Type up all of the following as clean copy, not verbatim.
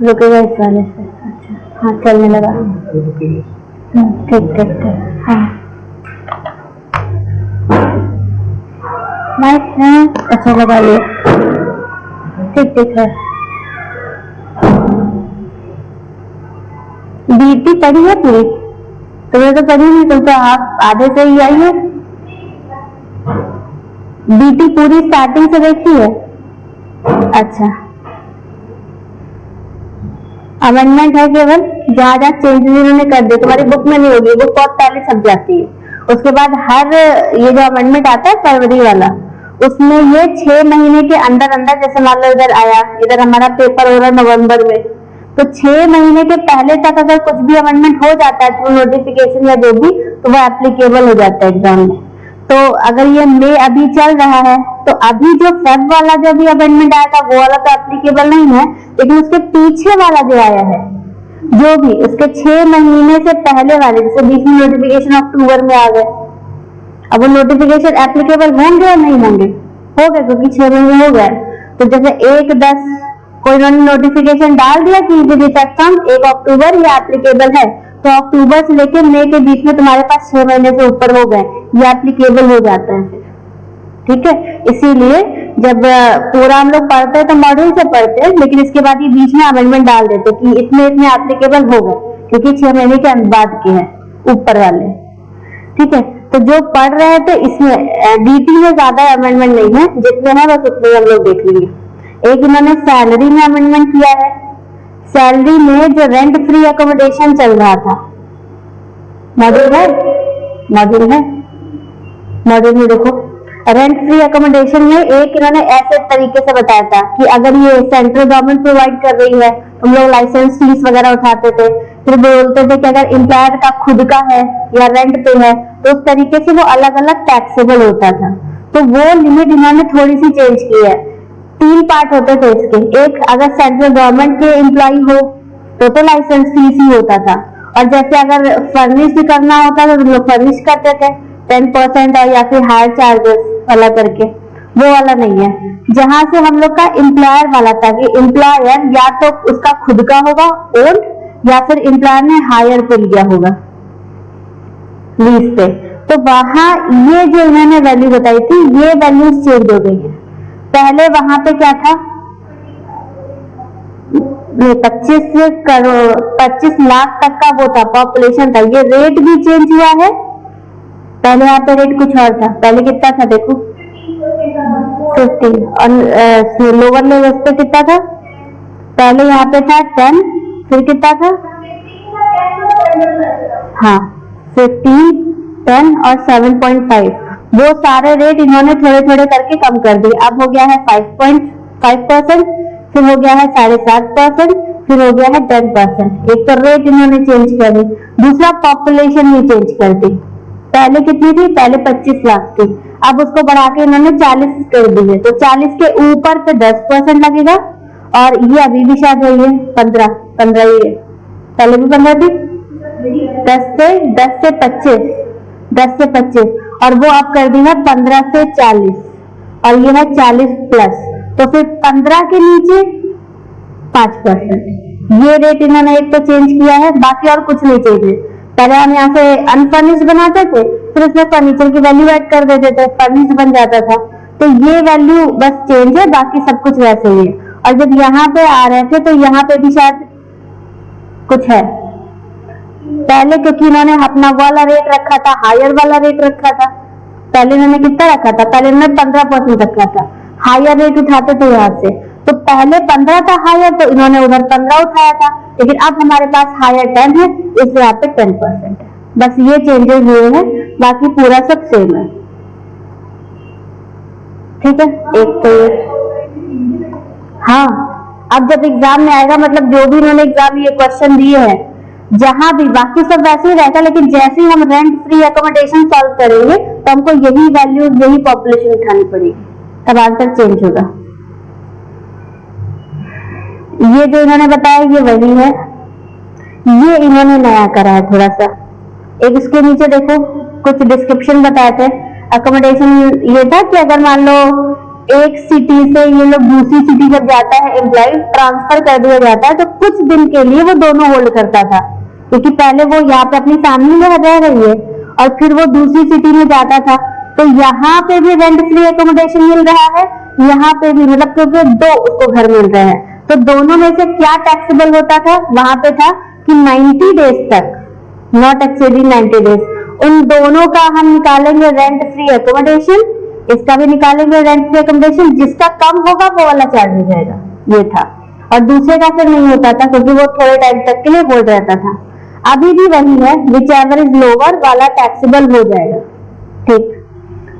रुकेगा इस वाले से। अच्छा हाँ चलने लगा। ठीक ठीक ठीक हाँ नाइस है। अच्छा लगा लिया। ठीक ठीक है। बीटी पढ़ी है पूरी? तुम्हें तो पढ़ी नहीं, तुम तो आप आधे से ही आई है। बीटी पूरी स्टार्टिंग से देखी है? अच्छा अमेंडमेंट है केवल जहाँ जहाँ चेंजेस इन्होंने कर दिए, तुम्हारी बुक में नहीं होगी, बुक बहुत पहले छप जाती है। उसके बाद हर ये जो अमेंडमेंट आता है फरवरी वाला, उसमें ये 6 महीने के अंदर अंदर, जैसे मान लो इधर आया, इधर हमारा पेपर हो रहा है नवंबर में, तो 6 महीने के पहले तक अगर कुछ भी अमेंडमेंट हो जाता है थ्रू नोटिफिकेशन या जो भी, तो वो एप्लीकेबल हो जाता है एग्जाम में। तो अगर ये मई अभी चल रहा है, तो अभी जो फेब वाला जो भी अमेंडमेंट आया था वो वाला तो एप्लीकेबल नहीं है, लेकिन उसके पीछे वाला जो आया है, जो भी उसके 6 महीने से पहले वाले, जैसे बीच में नोटिफिकेशन अक्टूबर में आ गए, अब वो नोटिफिकेशन एप्लीकेबल होंगे या नहीं होंगे? हो गए, क्योंकि 6 महीने हो गए। तो जैसे 1/10 कोई उन्होंने नोटिफिकेशन डाल दिया कि विद इफेक्ट फ्रॉम 1 अक्टूबर ये एप्लीकेबल है, तो अक्टूबर से लेकर मई के बीच में तुम्हारे पास 6 महीने से ऊपर हो गए, ये एप्लीकेबल हो जाता है फिर। ठीक है, इसीलिए जब पूरा हम लोग पढ़ते हैं तो मॉड्यूल से पढ़ते हैं, लेकिन इसके बाद ये बीच में अमेंडमेंट डाल देते कि इतने इतने एप्लीकेबल हो गए, क्योंकि 6 महीने के बाद के हैं ऊपर वाले। ठीक है, तो जो पढ़ रहे थे इसमें डीटी में ज्यादा अमेंडमेंट नहीं है, जितने हैं बस उतने हम लोग देख लेंगे। एक इन्होंने सैलरी में अमेंडमेंट किया है। सैलरी में जो रेंट फ्री अकोमोडेशन चल रहा था, मॉड्यूल है, मॉड्यूल है, मॉड्यूल में देखो रेंट फ्री अकोमोडेशन में एक इन्होंने ऐसे तरीके से बताया था कि अगर ये सेंट्रल गवर्नमेंट प्रोवाइड कर रही है, हम लोग लाइसेंस फीस वगैरह उठाते थे, फिर बोलते थे कि अगर एम्प्लॉयर का खुद का है या रेंट पे है तो उस तरीके से वो अलग अलग टैक्सेबल होता था। तो वो लिमिट इन्होंने थोड़ी सी चेंज की है। 3 पार्ट होते थे इसके, एक अगर सेंट्रल गवर्नमेंट के एम्प्लॉय हो तो लाइसेंस फीस ही होता था, और जैसे अगर फर्निश भी करना होता था तो लोग फर्निश करते थे 10% और या फिर हायर चार्जेस वाला करके, वो वाला नहीं है। जहां से हम लोग का एम्प्लॉयर वाला था कि एम्प्लॉयर या तो उसका खुद का होगा ओन, या फिर एम्प्लॉयर ने हायर पे लिया होगा लीज पे, तो वहां ये जो इन्होंने वैल्यू बताई थी ये वैल्यू चेंज हो गई है। पहले वहां पे क्या था, 25 करोड़ 25 लाख तक का वो था पॉपुलेशन था, ये रेट भी चेंज हुआ है। पहले यहाँ पे रेट कुछ और था, पहले कितना था देखो 50, और लोअर लेवल पे कितना था, पहले यहाँ पे था 10, फिर कितना था, हाँ 15, 10 और 7.5, वो सारे रेट इन्होंने थोड़े थोड़े करके कम कर दिए। अब हो गया है 5.5%, फिर हो गया है 7.5%, फिर हो गया है 10%। एक तो रेट इन्होंने चेंज कर दी, दूसरा पॉपुलेशन भी चेंज कर दी। पहले कितनी थी, पहले 25 लाख थी, अब उसको बढ़ा के इन्होंने 40 कर दी है, तो 40 के ऊपर पे 10% लगेगा, और ये अभी भी शायद वही है 15 ही है, पहले भी 15 थी, 10 से 25 और वो अब कर दी है 15 से 40, और ये है 40 प्लस, तो फिर 15 के नीचे 5%। ये रेट इन्होंने एक तो चेंज किया है, बाकी और कुछ नहीं चेंज है। पहले हम यहाँ से अनफर्निश्ड बनाते थे, फिर उसमें फर्नीचर की वैल्यू ऐड कर देते थे, फर्निश्ड बन जाता था, तो ये वैल्यू बस चेंज है, बाकी सब कुछ वैसे ही है। और जब यहाँ पे आ रहे थे तो यहाँ पे भी शायद कुछ है, पहले क्योंकि इन्होंने अपना वाला रेट रखा था, हायर वाला रेट रखा था, पहले इन्होंने कितना रखा था, पहले इन्होंने 15% रखा था, हायर रेट उठाते थे यहाँ से, तो पहले 15 था हायर, तो इन्होंने उधर 15 उठाया था, लेकिन अब हमारे पास हायर 10 है, इसलिए यहाँ पे 10% है। बस ये चेंजेस हुए हैं, बाकी पूरा सब सेम है। ठीक है, एक तो ये हाँ, अब जब एग्जाम में आएगा, मतलब जो भी इन्होंने एग्जाम में ये क्वेश्चन दिए हैं, जहां भी बाकी सब वैसे ही रहेगा, लेकिन जैसे ही हम रेंट फ्री अकोमोडेशन सॉल्व करेंगे तो हमको यही वैल्यूज, यही पॉपुलेशन उठानी पड़ेगी, तब आंसर चेंज होगा। ये जो इन्होंने बताया ये वही है, ये इन्होंने नया करा है थोड़ा सा। एक इसके नीचे देखो कुछ डिस्क्रिप्शन बताए थे। अकोमोडेशन ये था कि अगर मान लो एक सिटी से ये लोग दूसरी सिटी जब जाता है, एम्प्लॉय ट्रांसफर कर दिया जाता है, तो कुछ दिन के लिए वो दोनों होल्ड करता था, क्योंकि पहले वो यहाँ पे अपनी फैमिली में रह रही है और फिर वो दूसरी सिटी में जाता था। तो यहाँ पे भी रेंट फ्री एकोमोडेशन मिल रहा है, यहाँ पे भी, मतलब क्योंकि दो उसको घर मिल रहे हैं, तो दोनों में से क्या टैक्सेबल होता था? वहां पे था कि 90 डेज तक, नॉट एक्सीडिंग 90 डेज, उन दोनों का हम निकालेंगे रेंट फ्री एकोमोडेशन, इसका भी निकालेंगे रेंट फ्री एकोमोडेशन, जिसका कम होगा वो वाला चार्ज हो जाएगा, ये था। और दूसरे का फिर नहीं होता था, क्योंकि वो थोड़े टाइम तक के लिए होल्ड रहता था। अभी भी वही है, विच एवर इज लोअर वाला टैक्सेबल हो जाएगा, ठीक।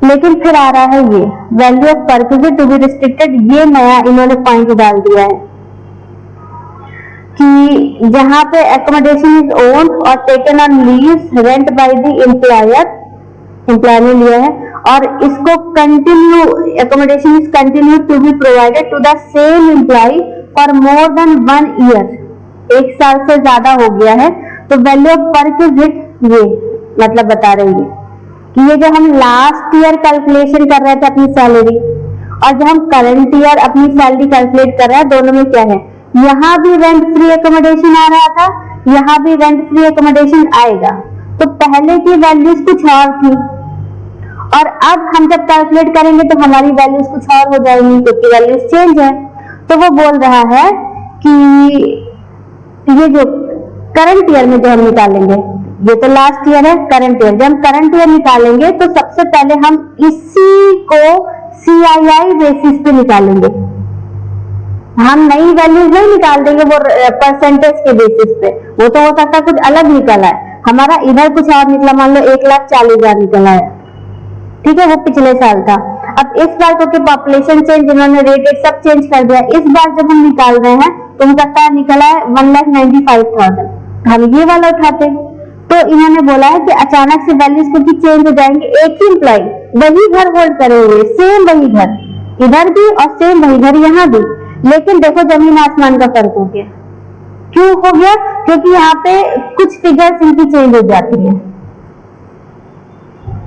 लेकिन फिर आ रहा है ये value of perquisite to be restricted, ये नया इन्होंने पॉइंट डाल दिया है कि जहां पे एकोमोडेशन इज ओन्ड और taken on lease rent by the employer, employer ने लिया है, और इसको continue, accommodation is continue to be provided to the same employee for more than 1 year, 1 साल से ज्यादा हो गया है, तो वैल्यू ऑफ परक्विजिट ये मतलब बता रही है कि ये जो हम लास्ट ईयर कैलकुलेशन कर रहे थे अपनी सैलरी, और जो हम करंट ईयर अपनी सैलरी कैलकुलेट कर रहे हैं, दोनों में क्या है? यहाँ भी रेंट फ्री एकोमोडेशन आ रहा था, यहाँ भी रेंट फ्री एकोमोडेशन आएगा, तो पहले की वैल्यूज कुछ और थी, और अब हम जब कैलकुलेट करेंगे तो हमारी वैल्यूज कुछ और हो जाएंगी, क्योंकि वैल्यूज चेंज है। तो वो बोल रहा है कि ये जो करंट ईयर में जो हम निकालेंगे, ये तो लास्ट ईयर है, करंट ईयर, जब हम करंट ईयर निकालेंगे तो सबसे पहले हम इसी को CII बेसिस पे निकालेंगे, हम नई वैल्यूज नहीं निकाल देंगे वो परसेंटेज के बेसिस पे, वो तो हो सकता है कुछ अलग निकला है, हमारा इधर कुछ और निकला, मान लो 1,40,000 निकला है, ठीक है, वो पिछले साल था। अब इस बार क्योंकि पॉपुलेशन चेंज, इन्होंने रेट सब चेंज कर दिया, इस बार जब हम निकाल रहे हैं तो उनका क्या निकला है? 1,95,000, हम ये वाला उठाते हैं। तो इन्होंने बोला है कि अचानक से वैल्यूज क्योंकि चेंज हो जाएंगे, एक ही एम्प्लॉय वही घर होल्ड करेंगे, सेम वही घर इधर भी और सेम वही घर यहाँ भी, लेकिन देखो जमीन आसमान का फर्क हो गया। क्यों हो गया? क्योंकि यहाँ पे कुछ फिगर्स इनकी चेंज हो जाती है,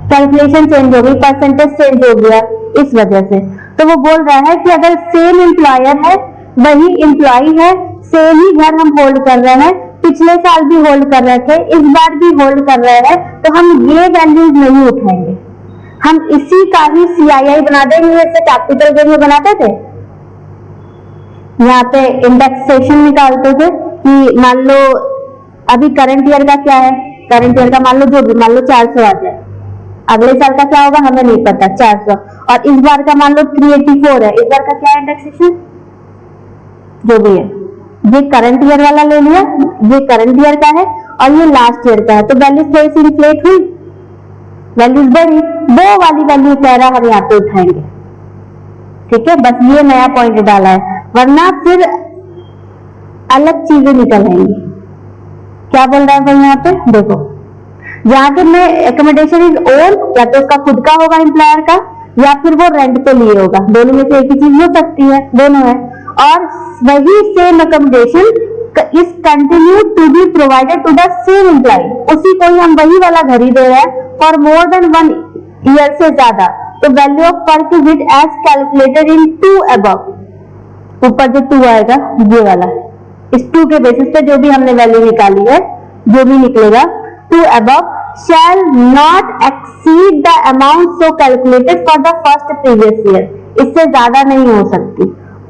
कैलकुलेशन चेंज हो गई, परसेंटेज चेंज हो गया, इस वजह से। तो वो बोल रहा है कि अगर सेम एम्प्लॉयर है, वही एम्प्लॉय है, सेम ही घर हम होल्ड कर रहे हैं, पिछले साल भी होल्ड कर रहे थे, इस बार भी होल्ड कर रहे हैं, तो हम ये वैल्यूज नहीं उठाएंगे, हम इसी का ही CII बना देंगे, जैसे कैपिटल गेन में बनाते थे, यहाँ पे इंडेक्सेशन निकालते थे कि मान लो अभी करंट ईयर का क्या है, करंट ईयर का मान लो जो भी, मान लो 400 आ जाए, अगले साल का क्या होगा हमें नहीं पता, 400, और इस बार का मान लो 384 है, इस बार का क्या है इंडेक्सेशन, जो भी है, ये करंट ईयर वाला ले लिया, ये करंट ईयर का है और ये लास्ट ईयर का है, तो वैल्यूज थोड़ी सी इन्फ्लेट हुई, वैल्यूज बढ़ी, वो वाली वैल्यू कह रहा हम यहाँ पे उठाएंगे, ठीक है, बस ये नया पॉइंट डाला है, वरना फिर अलग चीजें निकल आएंगी। क्या बोल रहा है भाई यहाँ पे देखो, यहाँ पे मैं एकोमोडेशन इज ओन, या तो उसका खुद का होगा एम्प्लॉयर का, या फिर वो रेंट पे लिए होगा, दोनों में से एक ही चीज हो सकती है, दोनों है, और वही same accommodation is continue to be provided to the same employee, उसी को ही हम वही वाला घर ही दे रहे हैं फॉर मोर देन 1 ईयर से ज्यादा, तो value of perquisite as calculated in 2 above, ऊपर जो 2 आएगा ये वाला, इस 2 के बेसिस पे जो भी हमने वैल्यू निकाली है, जो भी निकलेगा 2 above shall not exceed the amount so calculated for the first previous year, इससे ज्यादा नहीं हो सकती,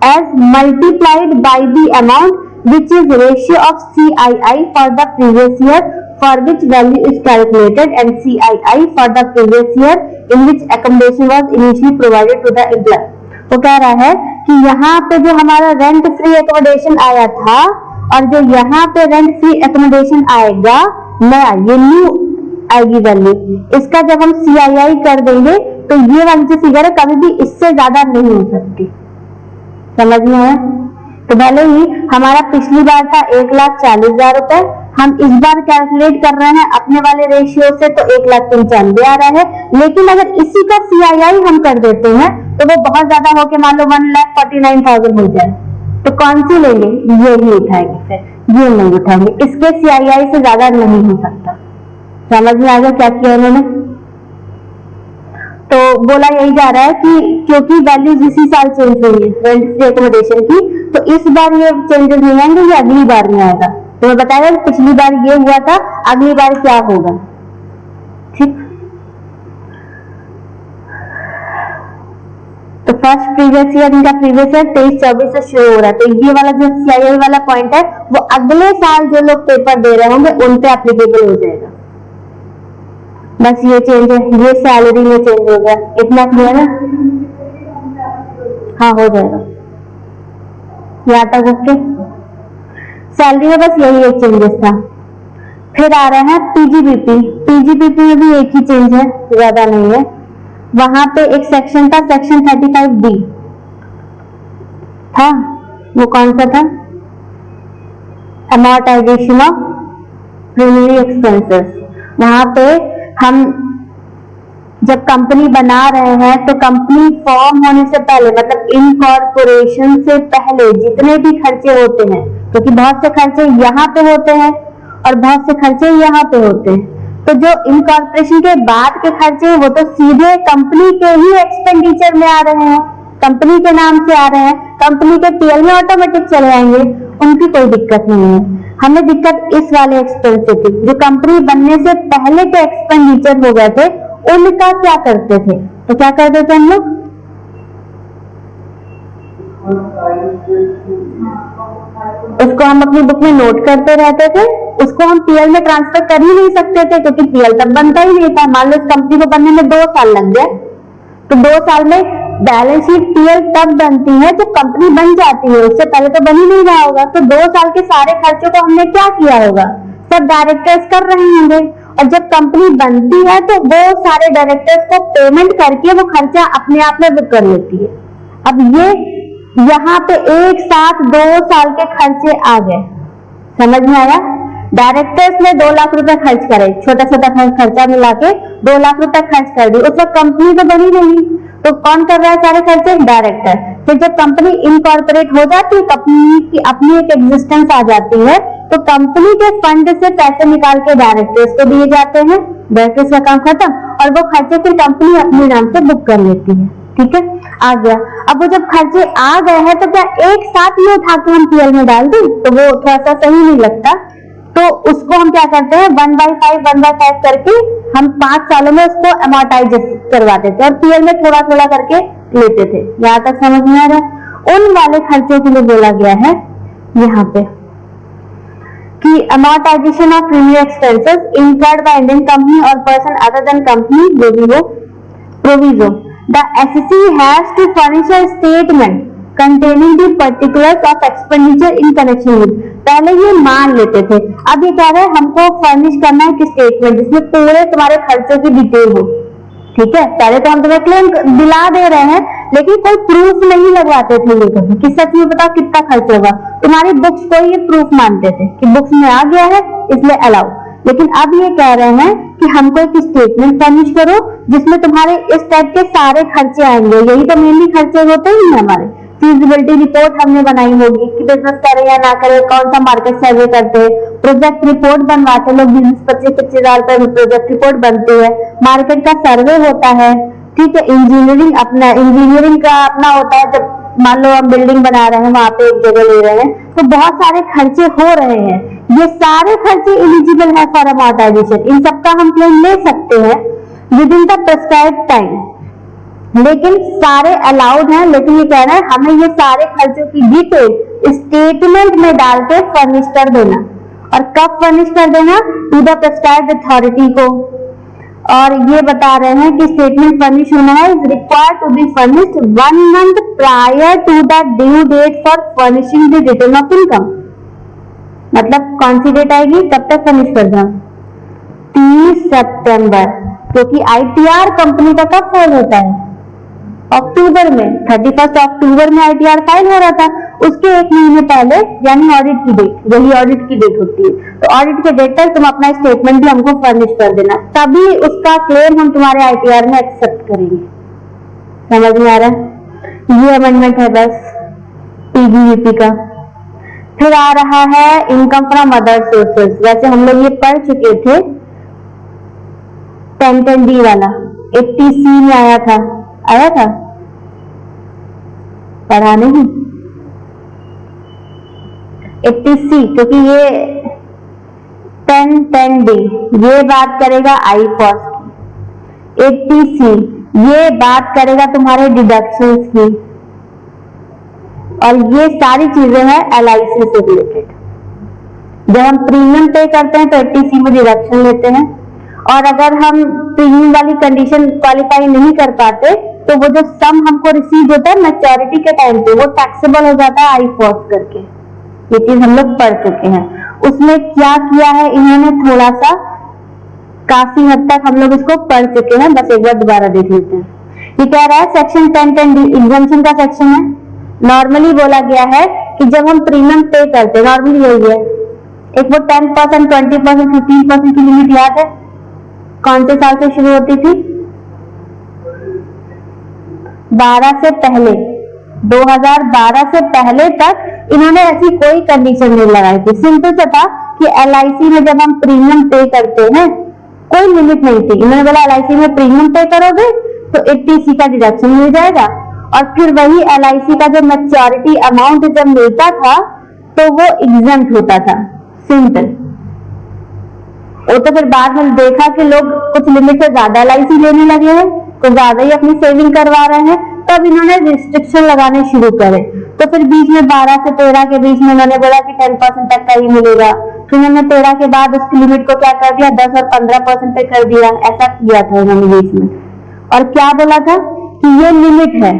as multiplied by the amount which is ratio of CII for the previous year for which value is calculated and CII for the previous year in which accommodation was initially provided to the employer। वो कह रहा है कि यहाँ पे जो हमारा rent free accommodation आया था और जो यहाँ पे रेंट फ्री एकोमोडेशन आएगा नया, ये न्यू आएगी वैल्यू, इसका जब हम CII कर देंगे तो ये वाली जो फिगर है कभी भी इससे ज्यादा नहीं हो सकती, समझ में है? तो भले ही हमारा पिछली बार था 1,40,000 रुपए, हम इस बार कैलकुलेट कर रहे हैं अपने वाले रेशियो से तो 1,95,000 आ रहा है, लेकिन अगर इसी का CII हम कर देते हैं तो वो बहुत ज्यादा होके मान लो 1,49,000 हो जाए, तो कौन सी लेंगे? ये ही उठाएंगे, फिर ये नहीं उठाएंगे, इसके CII से ज्यादा नहीं हो सकता। समझ में आ गया क्या किया उन्होंने? तो बोला यही जा रहा है कि क्योंकि वैल्यूज इसी साल चेंज हुई है रेंट फ्री एकोमोडेशन की, तो इस बार ये चेंजेस नहीं आएंगे, ये अगली बार में आएगा। तो मैं बताया पिछली बार ये हुआ था, अगली बार क्या होगा। ठीक, तो फर्स्ट प्रीवियस ईयर, इनका प्रीवियस ईयर 23-24 से शुरू हो रहा है, तो ये वाला जो CII वाला पॉइंट है वो अगले साल जो लोग पेपर दे रहे होंगे उन पे एप्लीकेबल हो जाएगा। बस ये चेंज है, ये सैलरी में चेंज हो गया, इतना क्लियर है। हाँ हो जाएगा, यहाँ तक ओके। सैलरी में बस यही एक चेंजेस था। फिर आ रहे हैं PGBP। PGBP में भी एक ही चेंज है, ज्यादा नहीं है। वहां पे एक सेक्शन था, सेक्शन 35D था, वो कौन सा था, अमोर्टाइजेशन ऑफ प्रीमियरी एक्सपेंसेस। वहां पे हम जब कंपनी बना रहे हैं तो कंपनी फॉर्म होने से पहले, मतलब इनकॉर्पोरेशन से पहले जितने भी खर्चे होते हैं, क्योंकि बहुत से खर्चे यहाँ पे होते हैं और बहुत से खर्चे यहाँ पे होते हैं, तो जो इनकॉर्पोरेशन के बाद के खर्चे वो तो सीधे कंपनी के ही एक्सपेंडिचर में आ रहे हैं, कंपनी के नाम से आ रहे हैं, कंपनी के PL में ऑटोमेटिक चले आएंगे, उनकी कोई दिक्कत नहीं है। हमें दिक्कत इस वाले एक्सपेंस से थी, जो कंपनी बनने से पहले के एक्सपेंडिचर हो गए थे उनका क्या करते थे। तो क्या करते थे हम लोग, उसको हम अपनी बुक में नोट करते रहते थे, उसको हम PL में ट्रांसफर कर ही नहीं सकते थे क्योंकि PL तब बनता ही नहीं था। मान लो इस कंपनी को बनने में 2 साल लग गए, तो 2 साल में बैलेंस शीट PL तब बनती है जब कंपनी बन जाती है, उससे पहले तो बन ही नहीं रहा होगा। तो 2 साल के सारे खर्चों को हमने क्या किया होगा, सब डायरेक्टर्स कर रहे होंगे, और जब कंपनी बनती है तो वो सारे डायरेक्टर्स को पेमेंट करके वो खर्चा अपने आप में बुक कर लेती है। अब ये यहाँ पे एक साथ 2 साल के खर्चे आ गए, समझ में आया। डायरेक्टर्स ने 2 लाख रुपए खर्च करे, छोटा छोटा खर्चा मिला के 2 लाख रुपए खर्च कर दी, उस वक्त कंपनी तो बनी नहीं, तो कौन कर रहा है सारे खर्चे, डायरेक्टर। फिर जब कंपनी इनकॉर्पोरेट हो जाती है, कंपनी की अपनी एक एग्जिस्टेंस आ जाती है, तो कंपनी के फंड से पैसे निकाल के डायरेक्टर्स को दिए जाते हैं, डायरेक्टर्स का काम खत्म, और वो खर्चे फिर कंपनी अपने नाम से बुक कर लेती है। ठीक है, आ गया। अब वो जब खर्चे आ गए हैं तो क्या एक साथ ही उठा के हम PL में डाल दें, तो वो थोड़ा सा सही नहीं लगता, तो उसको हम क्या करते हैं 1/5 करके हम 5 सालों में उसको अमोर्टाइज करवा देते और PL में थोड़ा थोड़ा करके लेते थे। यहाँ तक समझ में आ रहा है। उन वाले खर्चों के लिए बोला गया है यहाँ पे कि amortization of premium expenses incurred by Indian company or person other than company proviso. The SEC has to furnish a statement containing the particulars of expenditure in connection with. पहले ये मान लेते थे, अब ये कह रहे हैं हमको फर्निश करना है कि स्टेटमेंट जिसमें पूरे तुम्हारे खर्चों की डिटेल हो। ठीक है, पहले तो हम तुम्हें क्लेम दिला दे रहे हैं लेकिन कोई प्रूफ नहीं लगवाते थे ये कभी कि सच में बताओ कितना खर्च होगा, तुम्हारी बुक्स को ये प्रूफ मानते थे कि बुक्स में आ गया है इसलिए अलाउ। लेकिन अब ये कह रहे हैं कि हमको एक स्टेटमेंट फर्निश करो जिसमें तुम्हारे इस टाइप के सारे खर्चे आएंगे, यही तो मेनली खर्चे होते ही हैं हमारे। फीजिबिलिटी रिपोर्ट हमने बनाई होगी कि बिजनेस करे या ना करे, कौन सा मार्केट सर्वे करते हैं, प्रोजेक्ट रिपोर्ट बनवाते लोग, 20-25 हजार पर प्रोजेक्ट रिपोर्ट बनती है, मार्केट का सर्वे होता है। ठीक है, इंजीनियरिंग का अपना होता है, जब मान लो हम बिल्डिंग बना रहे हैं वहां पे एक जगह ले रहे हैं तो बहुत सारे खर्चे हो रहे हैं, ये सारे खर्चे एलिजिबल है फॉर अमोर्टाइजेशन, इन सबका हम क्लेम ले सकते हैं with in the prescribed time, लेकिन सारे अलाउड हैं। लेकिन ये कह रहा है हमें ये सारे खर्चों की डिटेल स्टेटमेंट में डाल के फर्निश कर देना, और कब फर्निश कर देना, टू द प्रेस्क्राइब्ड अथॉरिटी को। और ये बता रहे हैं कि स्टेटमेंट फर्निश होना है is required to be furnished 1 month prior to the due date for furnishing the return of income. मतलब कौन सी डेट आएगी, कब तक फर्निश कर दो, 30 सितंबर, क्योंकि ITR कंपनी का कब फाइल होता है, अक्टूबर में, 31 अक्टूबर में ITR फाइल हो रहा था, उसके 1 महीने पहले यानी ऑडिट की डेट, यही ऑडिट की डेट होती है। तो ऑडिट के डेट तक तुम अपना स्टेटमेंट भी हमको फर्निश कर देना, तभी उसका क्लेम हम तुम्हारे ITR में एक्सेप्ट करेंगे। समझ में आ रहा है, ये अमेंडमेंट है बस PGBP का। फिर आ रहा है इनकम फ्रॉम अदर सोर्सेज। वैसे हम लोग ये पढ़ चुके थे 1010D वाला, 80C में आया था, पढ़ा नहीं 80C, क्योंकि ये 10D ये बात करेगा आई कॉस्ट की, 80C ये बात करेगा तुम्हारे डिडक्शंस की, और ये सारी चीजें हैं LIC से रिलेटेड। जब हम प्रीमियम पे करते हैं तो 80C में डिडक्शन लेते हैं, और अगर हम प्रीमियम वाली कंडीशन क्वालिफाई नहीं कर पाते तो वो जो सम हमको रिसीव होता है मैच्योरिटी के टाइम पे वो टैक्सेबल हो जाता है आई फॉर्स करके। ये चीज हम लोग पढ़ चुके हैं। उसमें क्या किया है इन्होंने, थोड़ा सा काफी हद तक हम लोग इसको पढ़ चुके हैं, बस एक बार दोबारा देख लेते हैं। ये कह रहा है सेक्शन 1010D एग्जम्पशन का सेक्शन है। नॉर्मली बोला गया है कि जब हम प्रीमियम पे करते हैं, नॉर्मली यही है, एक वो 10%, 20%, 15% की लिमिट याद है कौन से साल से शुरू होती थी? 12 से पहले, 2012 से पहले तक इन्होंने ऐसी कोई कंडीशन नहीं लगाई थी। सिंपल सा था कि LIC में जब हम प्रीमियम पे करते हैं कोई लिमिट नहीं थी। इन्होंने बोला LIC में प्रीमियम पे करोगे तो 80C का डिडक्शन मिल जाएगा, और फिर वही LIC का जो मैच्योरिटी अमाउंट जब मिलता था तो वो एग्जम्प्ट होता था। सिंपल। वो तो फिर बाद में देखा कि लोग कुछ लिमिट से ज्यादा LIC लेने लगे हैं, कुछ ज्यादा ही अपनी सेविंग करवा रहे हैं, तब इन्होंने रिस्ट्रिक्शन लगाने शुरू करे। तो फिर बीच में 12 से 13 के बीच में उन्होंने बोला कि 10% तक का ही मिलेगा। फिर उन्होंने 13 के बाद उसकी लिमिट को क्या कर दिया, 10 और 15% पे कर दिया। ऐसा किया था उन्होंने बीच में, और क्या बोला था कि ये लिमिट है,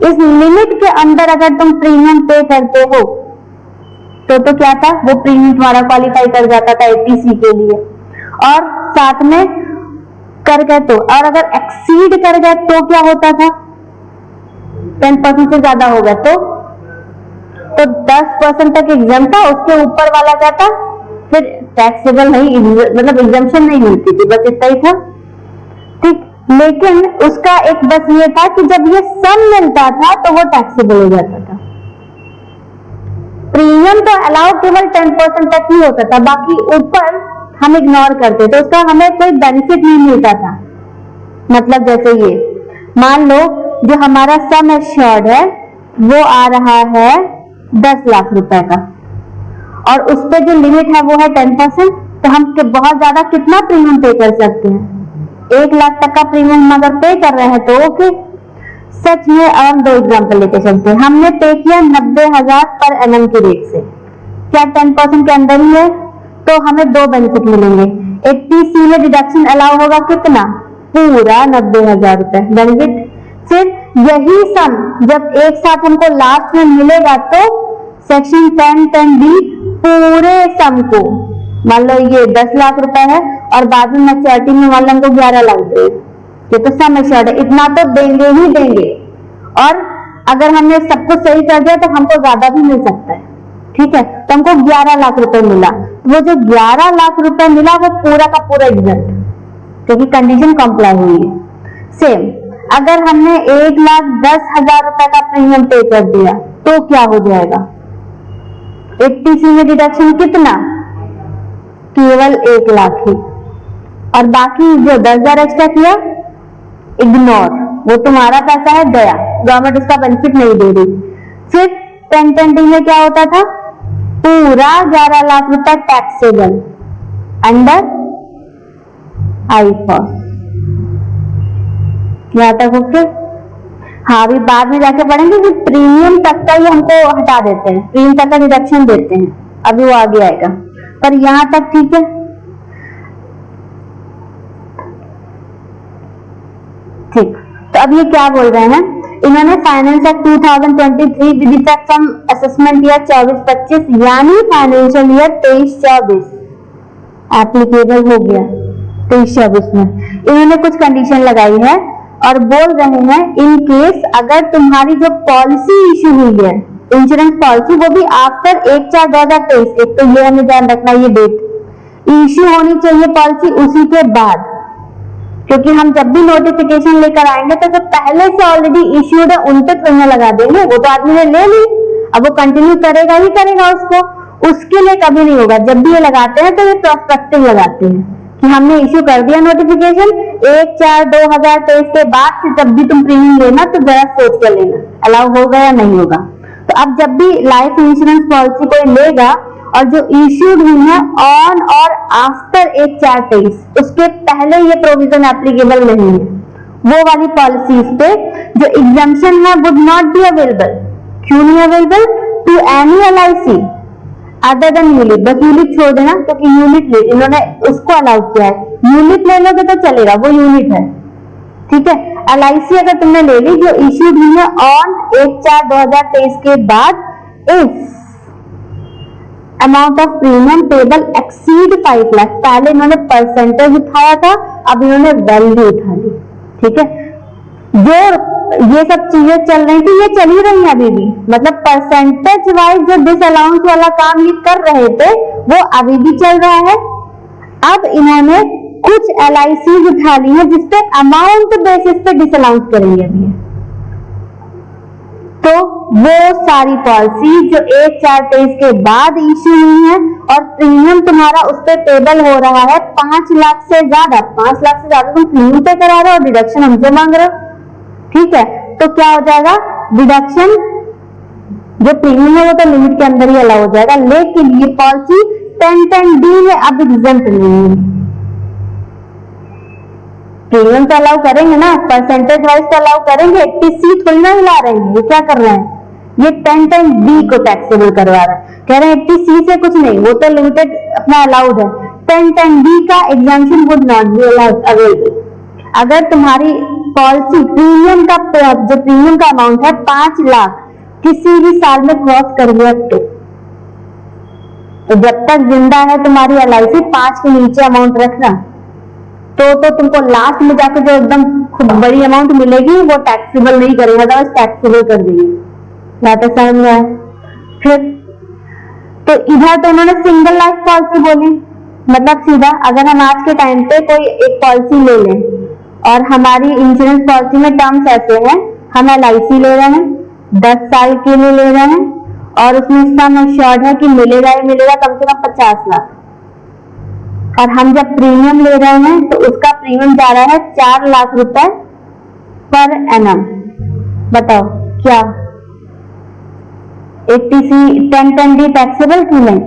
इस लिमिट के अंदर अगर तुम प्रीमियम पे करते हो तो क्या था, वो प्रीमियम तुम्हारा क्वालिफाई कर जाता था 80C के लिए। और साथ में कर गए तो, और अगर एक्सीड कर गए तो क्या होता था, 10% से ज्यादा हो गया तो 10% तक एग्जाम था, उसके ऊपर वाला क्या था फिर टैक्सेबल नहीं, मतलब एग्जाम्पशन नहीं मिलती थी, बस इतना ही था। ठीक, लेकिन उसका एक बस ये था कि जब ये सम मिलता था तो वो टैक्सेबल हो जाता था। प्रीमियम तो अलाउ केवल 10% तक ही होता था, बाकी ऊपर हम इग्नोर करते थे, उसका हमें कोई बेनिफिट नहीं मिलता था। मतलब जैसे ये मान लो जो हमारा सम एश्योर्ड है वो आ रहा है 10 लाख रुपए का, और उस पे जो लिमिट है वो है 10%, तो हम बहुत ज्यादा कितना प्रीमियम पे कर सकते हैं, 1 लाख तक का प्रीमियम अगर पे कर रहे हैं तो ओके। सच में अब हम 2 एग्जाम्पल लेके चलते हैं। हमने पे किया 90,000 पर एनम के रेट से, क्या 10% के अंदर ही है, तो हमें 2 बेनिफिट मिलेंगे। 80C में डिडक्शन अलाउ होगा कितना, पूरा 90,000 रुपए बेनिफिट। फिर यही सम जब एक साथ हमको लास्ट में मिलेगा तो सेक्शन 1010D पूरे सम को, मान लो ये 10 लाख रुपए है और बाद में मैच्योरिटी में मान लो हमको 11 लाख दे, ये तो सम एश्योर्ड है, इतना तो देंगे ही देंगे, और अगर हमने सब कुछ सही कर दिया तो हमको ज्यादा भी मिल सकता है। ठीक है, तो हमको 11 लाख रुपए मिला, वो जो 11 लाख रुपए मिला वो पूरा का पूरा एग्जम्प्ट, क्योंकि कंडीशन कंप्लाई हुई है। सेम अगर हमने 1,10,000 रुपए का प्रीमियम पे कर दिया तो क्या हो जाएगा, 80C में डिडक्शन कितना, केवल 1 लाख ही, और बाकी जो 10,000 एक्स्ट्रा किया इग्नोर, वो तुम्हारा पैसा है गया, गवर्नमेंट उसका बेनिफिट नहीं दे रही। फिर 1010D में क्या होता था, पूरा 11 लाख रुपए टैक्सेबल अंडर आई फॉर्स। यहां तक ओके। हाँ, अभी बाद में जाके पढ़ेंगे कि प्रीमियम तक का ही हमको हटा देते हैं, प्रीमियम तक का डिडक्शन देते हैं, अभी वो आगे आएगा, पर यहां तक ठीक है। ठीक, तो अब ये क्या बोल रहे हैं, इन्होंने finance act 2023 with effect from assessment year 24-25 यानी फाइनेंशियल ईयर 23-24 एप्लीकेबल हो गया 23-24 में। इन्होंने कुछ कंडीशन लगाई है और बोल रहे हैं इन केस अगर तुम्हारी जो पॉलिसी इशू हुई है, इंश्योरेंस पॉलिसी, वो भी आफ्टर 1/4/2023, एक तो ये हमें ध्यान रखना, ये डेट इशू होनी चाहिए पॉलिसी उसी के बाद, क्योंकि हम जब भी नोटिफिकेशन लेकर आएंगे तो जो पहले से ऑलरेडी इश्यूड है उन पे थोड़ा लगा देंगे, वो तो आदमी ने ले ली, अब वो कंटिन्यू करेगा ही करेगा उसको, उसके लिए कभी नहीं होगा। जब भी ये लगाते हैं तो ये प्रोस्पेक्टिव लगाते हैं कि हमने इश्यू कर दिया नोटिफिकेशन 1/4/2023 के बाद से जब भी तुम प्रीमियम लेना तो जरा सोच कर लेना अलाउ होगा या नहीं होगा। तो अब जब भी लाइफ इंश्योरेंस पॉलिसी कोई लेगा और जो इश्यूड हुई है ऑन और आफ्टर 1/4/23 उसके पहले ये प्रोविजन एप्लीकेबल नहीं है, वो वाली पॉलिसीज पे जो एग्जम्पशन है वुड नॉट बी अवेलेबल। क्यों नहीं available? To any LIC other than ULIP. बस यूलिप छोड़ देना क्योंकि यूलिप ले इन्होंने उसको अलाउ किया है, यूलिप ले लोगे तो चलेगा, वो यूनिट है, ठीक है। LIC अगर तुमने ले ली जो इश्यूड हुई है ऑन 1/4/2023 के बाद, if amount of premium payable exceed 5 lakh, पहले इन्होंने परसेंटेज उठाया था, अब इन्होंने वैल्यू उठा ली, ठीक है। जो ये सब चीजें चल रही थी ये चल ही रही है अभी भी, मतलब परसेंटेज वाइज जो डिसअलाउंस वाला काम ये कर रहे थे वो अभी भी चल रहा है। अब इन्होंने कुछ LIC उठा ली है जिसपे अमाउंट बेसिस पे डिसअलाउंस करेंगे अभी, तो वो सारी पॉलिसी जो 1/4/23 के बाद इश्यू हुई है और प्रीमियम तुम्हारा उस पर पेबल हो रहा है 5 लाख से ज्यादा, 5 लाख से ज्यादा तुम प्रीमियम पे करा रहे हो और डिडक्शन हमसे मांग रहे हो, ठीक है। तो क्या हो जाएगा, डिडक्शन जो प्रीमियम है वो तो लिमिट के अंदर ही अलाउ हो जाएगा, लेकिन ये पॉलिसी 10(10)D में अब एग्जम्प्ट नहीं है। प्रीमियम तो अलाउ करेंगे ना, परसेंटेज वाइज तो अलाउ करेंगे, 80C थोड़ी ना हिला रहे हैं, ये क्या कर रहे हैं, ये 10(10)D को टैक्सेबल करवा रहा है, कह रहे हैं 80C से कुछ नहीं, वो तो लिमिटेड अपना अलाउड है, 10(10)D का exemption would not be available. अगर तुम्हारी पॉलिसी प्रीमियम का जो प्रीमियम का अमाउंट है 5 लाख किसी भी साल में क्रॉस कर गया तो जब तक जिंदा है तुम्हारी LIC 5 के नीचे अमाउंट रखना, तो तुमको लास्ट में जाकर जो एकदम खूब बड़ी अमाउंट मिलेगी वो टैक्सेबल नहीं करेंगे, अदरवाइज टैक्सेबल कर देंगे, बात समझ में आए। फिर तो इधर तो उन्होंने सिंगल लाइफ पॉलिसी बोली, मतलब सीधा अगर हम आज के टाइम पे कोई एक पॉलिसी ले लें और हमारी इंश्योरेंस पॉलिसी में टर्म्स ऐसे हैं, हम LIC ले रहे हैं 10 साल के लिए ले रहे हैं और उसमें सम एश्योर्ड है कि मिलेगा ही मिलेगा कम से कम 50 लाख, और हम जब प्रीमियम ले रहे हैं तो उसका प्रीमियम जा रहा है 4 लाख रुपए पर एनम। बताओ क्या 80C 10(10)D टैक्सेबल की नहीं?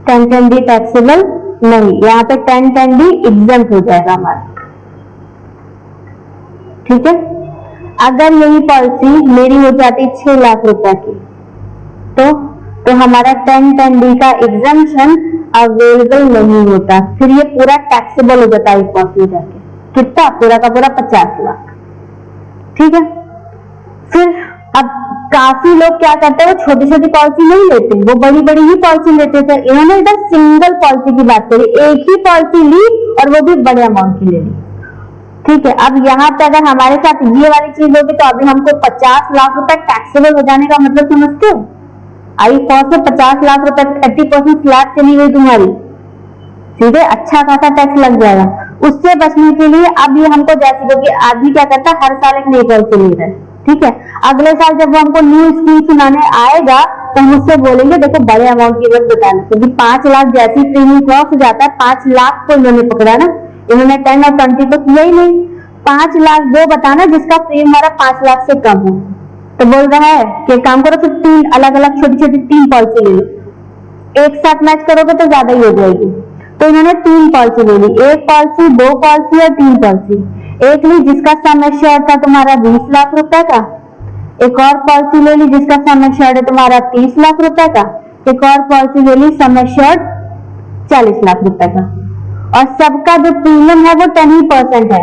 10(10)D टैक्सेबल नहीं, यहाँ पे 10(10)D एग्जम्प्ट हो जाएगा हमारा, ठीक है। अगर यही पॉलिसी मेरी हो जाती 6 लाख रुपए की तो हमारा 10(10)D का एग्जम्पशन अवेलेबल नहीं होता, फिर ये पूरा टैक्सेबल हो जाता है इस पॉलिसी जाके, कितना पूरा का पूरा 50 लाख, ठीक है। फिर अब काफी लोग क्या करते हैं, वो छोटी छोटी पॉलिसी नहीं लेते, वो बड़ी बड़ी ही पॉलिसी लेते थे। इन्होंने इधर सिंगल पॉलिसी की बात करी, एक ही पॉलिसी ली और वो भी बड़े अमाउंट की ले ली, ठीक है। अब यहाँ पे अगर हमारे साथ ये वाली चीज होगी तो अभी हमको 50 लाख रुपए टैक्सेबल हो जाने का मतलब समझते हो, आई कॉस्ट में 50 लाख रुपए 30% स्लैब चली गई तुम्हारी, सीधे अच्छा खासा टैक्स लग जाएगा। उससे बचने के लिए अब ये हमको जैसे क्योंकि आदमी क्या करता है हर साल एक नई पॉलिसी ले रहा है, ठीक है। अगले साल जब वो हमको न्यू स्कीम सुनाने आएगा तो हम उससे बोलेंगे देखो बड़े अमाउंट की मत बताना, क्योंकि 5 लाख जैसी प्रीमियम क्रॉस हो जाता है 5 लाख को इन्होंने पकड़ा ना, इन्होंने 10 और 20 तो किया ही नहीं, 5 लाख वो बताना जिसका प्रीमियम हमारा 5 लाख से कम हो। तो बोल रहा है कि काम करो फिर 3 अलग अलग छोटी छोटी 3 पॉलिसी ले लो, एक साथ मैच करोगे तो ज्यादा ही हो जाएगी। तो इन्होंने 3 पॉलिसी ले ली, 1 पॉलिसी 2 पॉलिसी और 3 पॉलिसी। एक ली जिसका सम एश्योर्ड था तुम्हारा 20 लाख रुपए का, एक और पॉलिसी ले ली जिसका सम एश्योर्ड है तुम्हारा 30 लाख रुपए का, एक और पॉलिसी ले ली सम एश्योर्ड 40 लाख रुपए का, और सबका जो प्रीमियम है वो 10% है,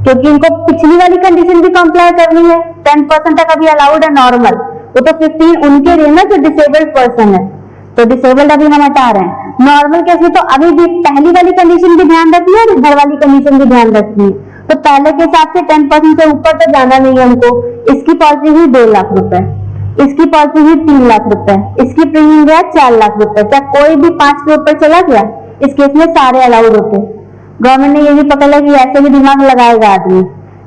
क्योंकि इनको पिछली वाली कंडीशन भी कंप्लाई करनी है। 10% तक अभी अलाउड है नॉर्मल, वो तो 15 उनके लिए ना जो डिसेबल्ड पर्सन है, तो डिसेबल्ड अभी हम हटा रहे हैं। नॉर्मल केस में तो अभी भी पहली वाली कंडीशन भी ध्यान रखनी है, घर वाली कंडीशन भी ध्यान रखनी है, तो पहले के हिसाब से 10% से ऊपर तो जाना नहीं है हमको। इसकी पॉलिसी हुई 2 लाख रुपए, इसकी पॉलिसी हुई 3 लाख रुपए, इसकी प्रीमियम गया 4 लाख रुपए। क्या कोई भी 5 के ऊपर चला गया? इस केस में सारे अलाउड होते। गवर्नमेंट ने ये भी पकड़ा कि ऐसे भी दिमाग लगाएगा आदमी,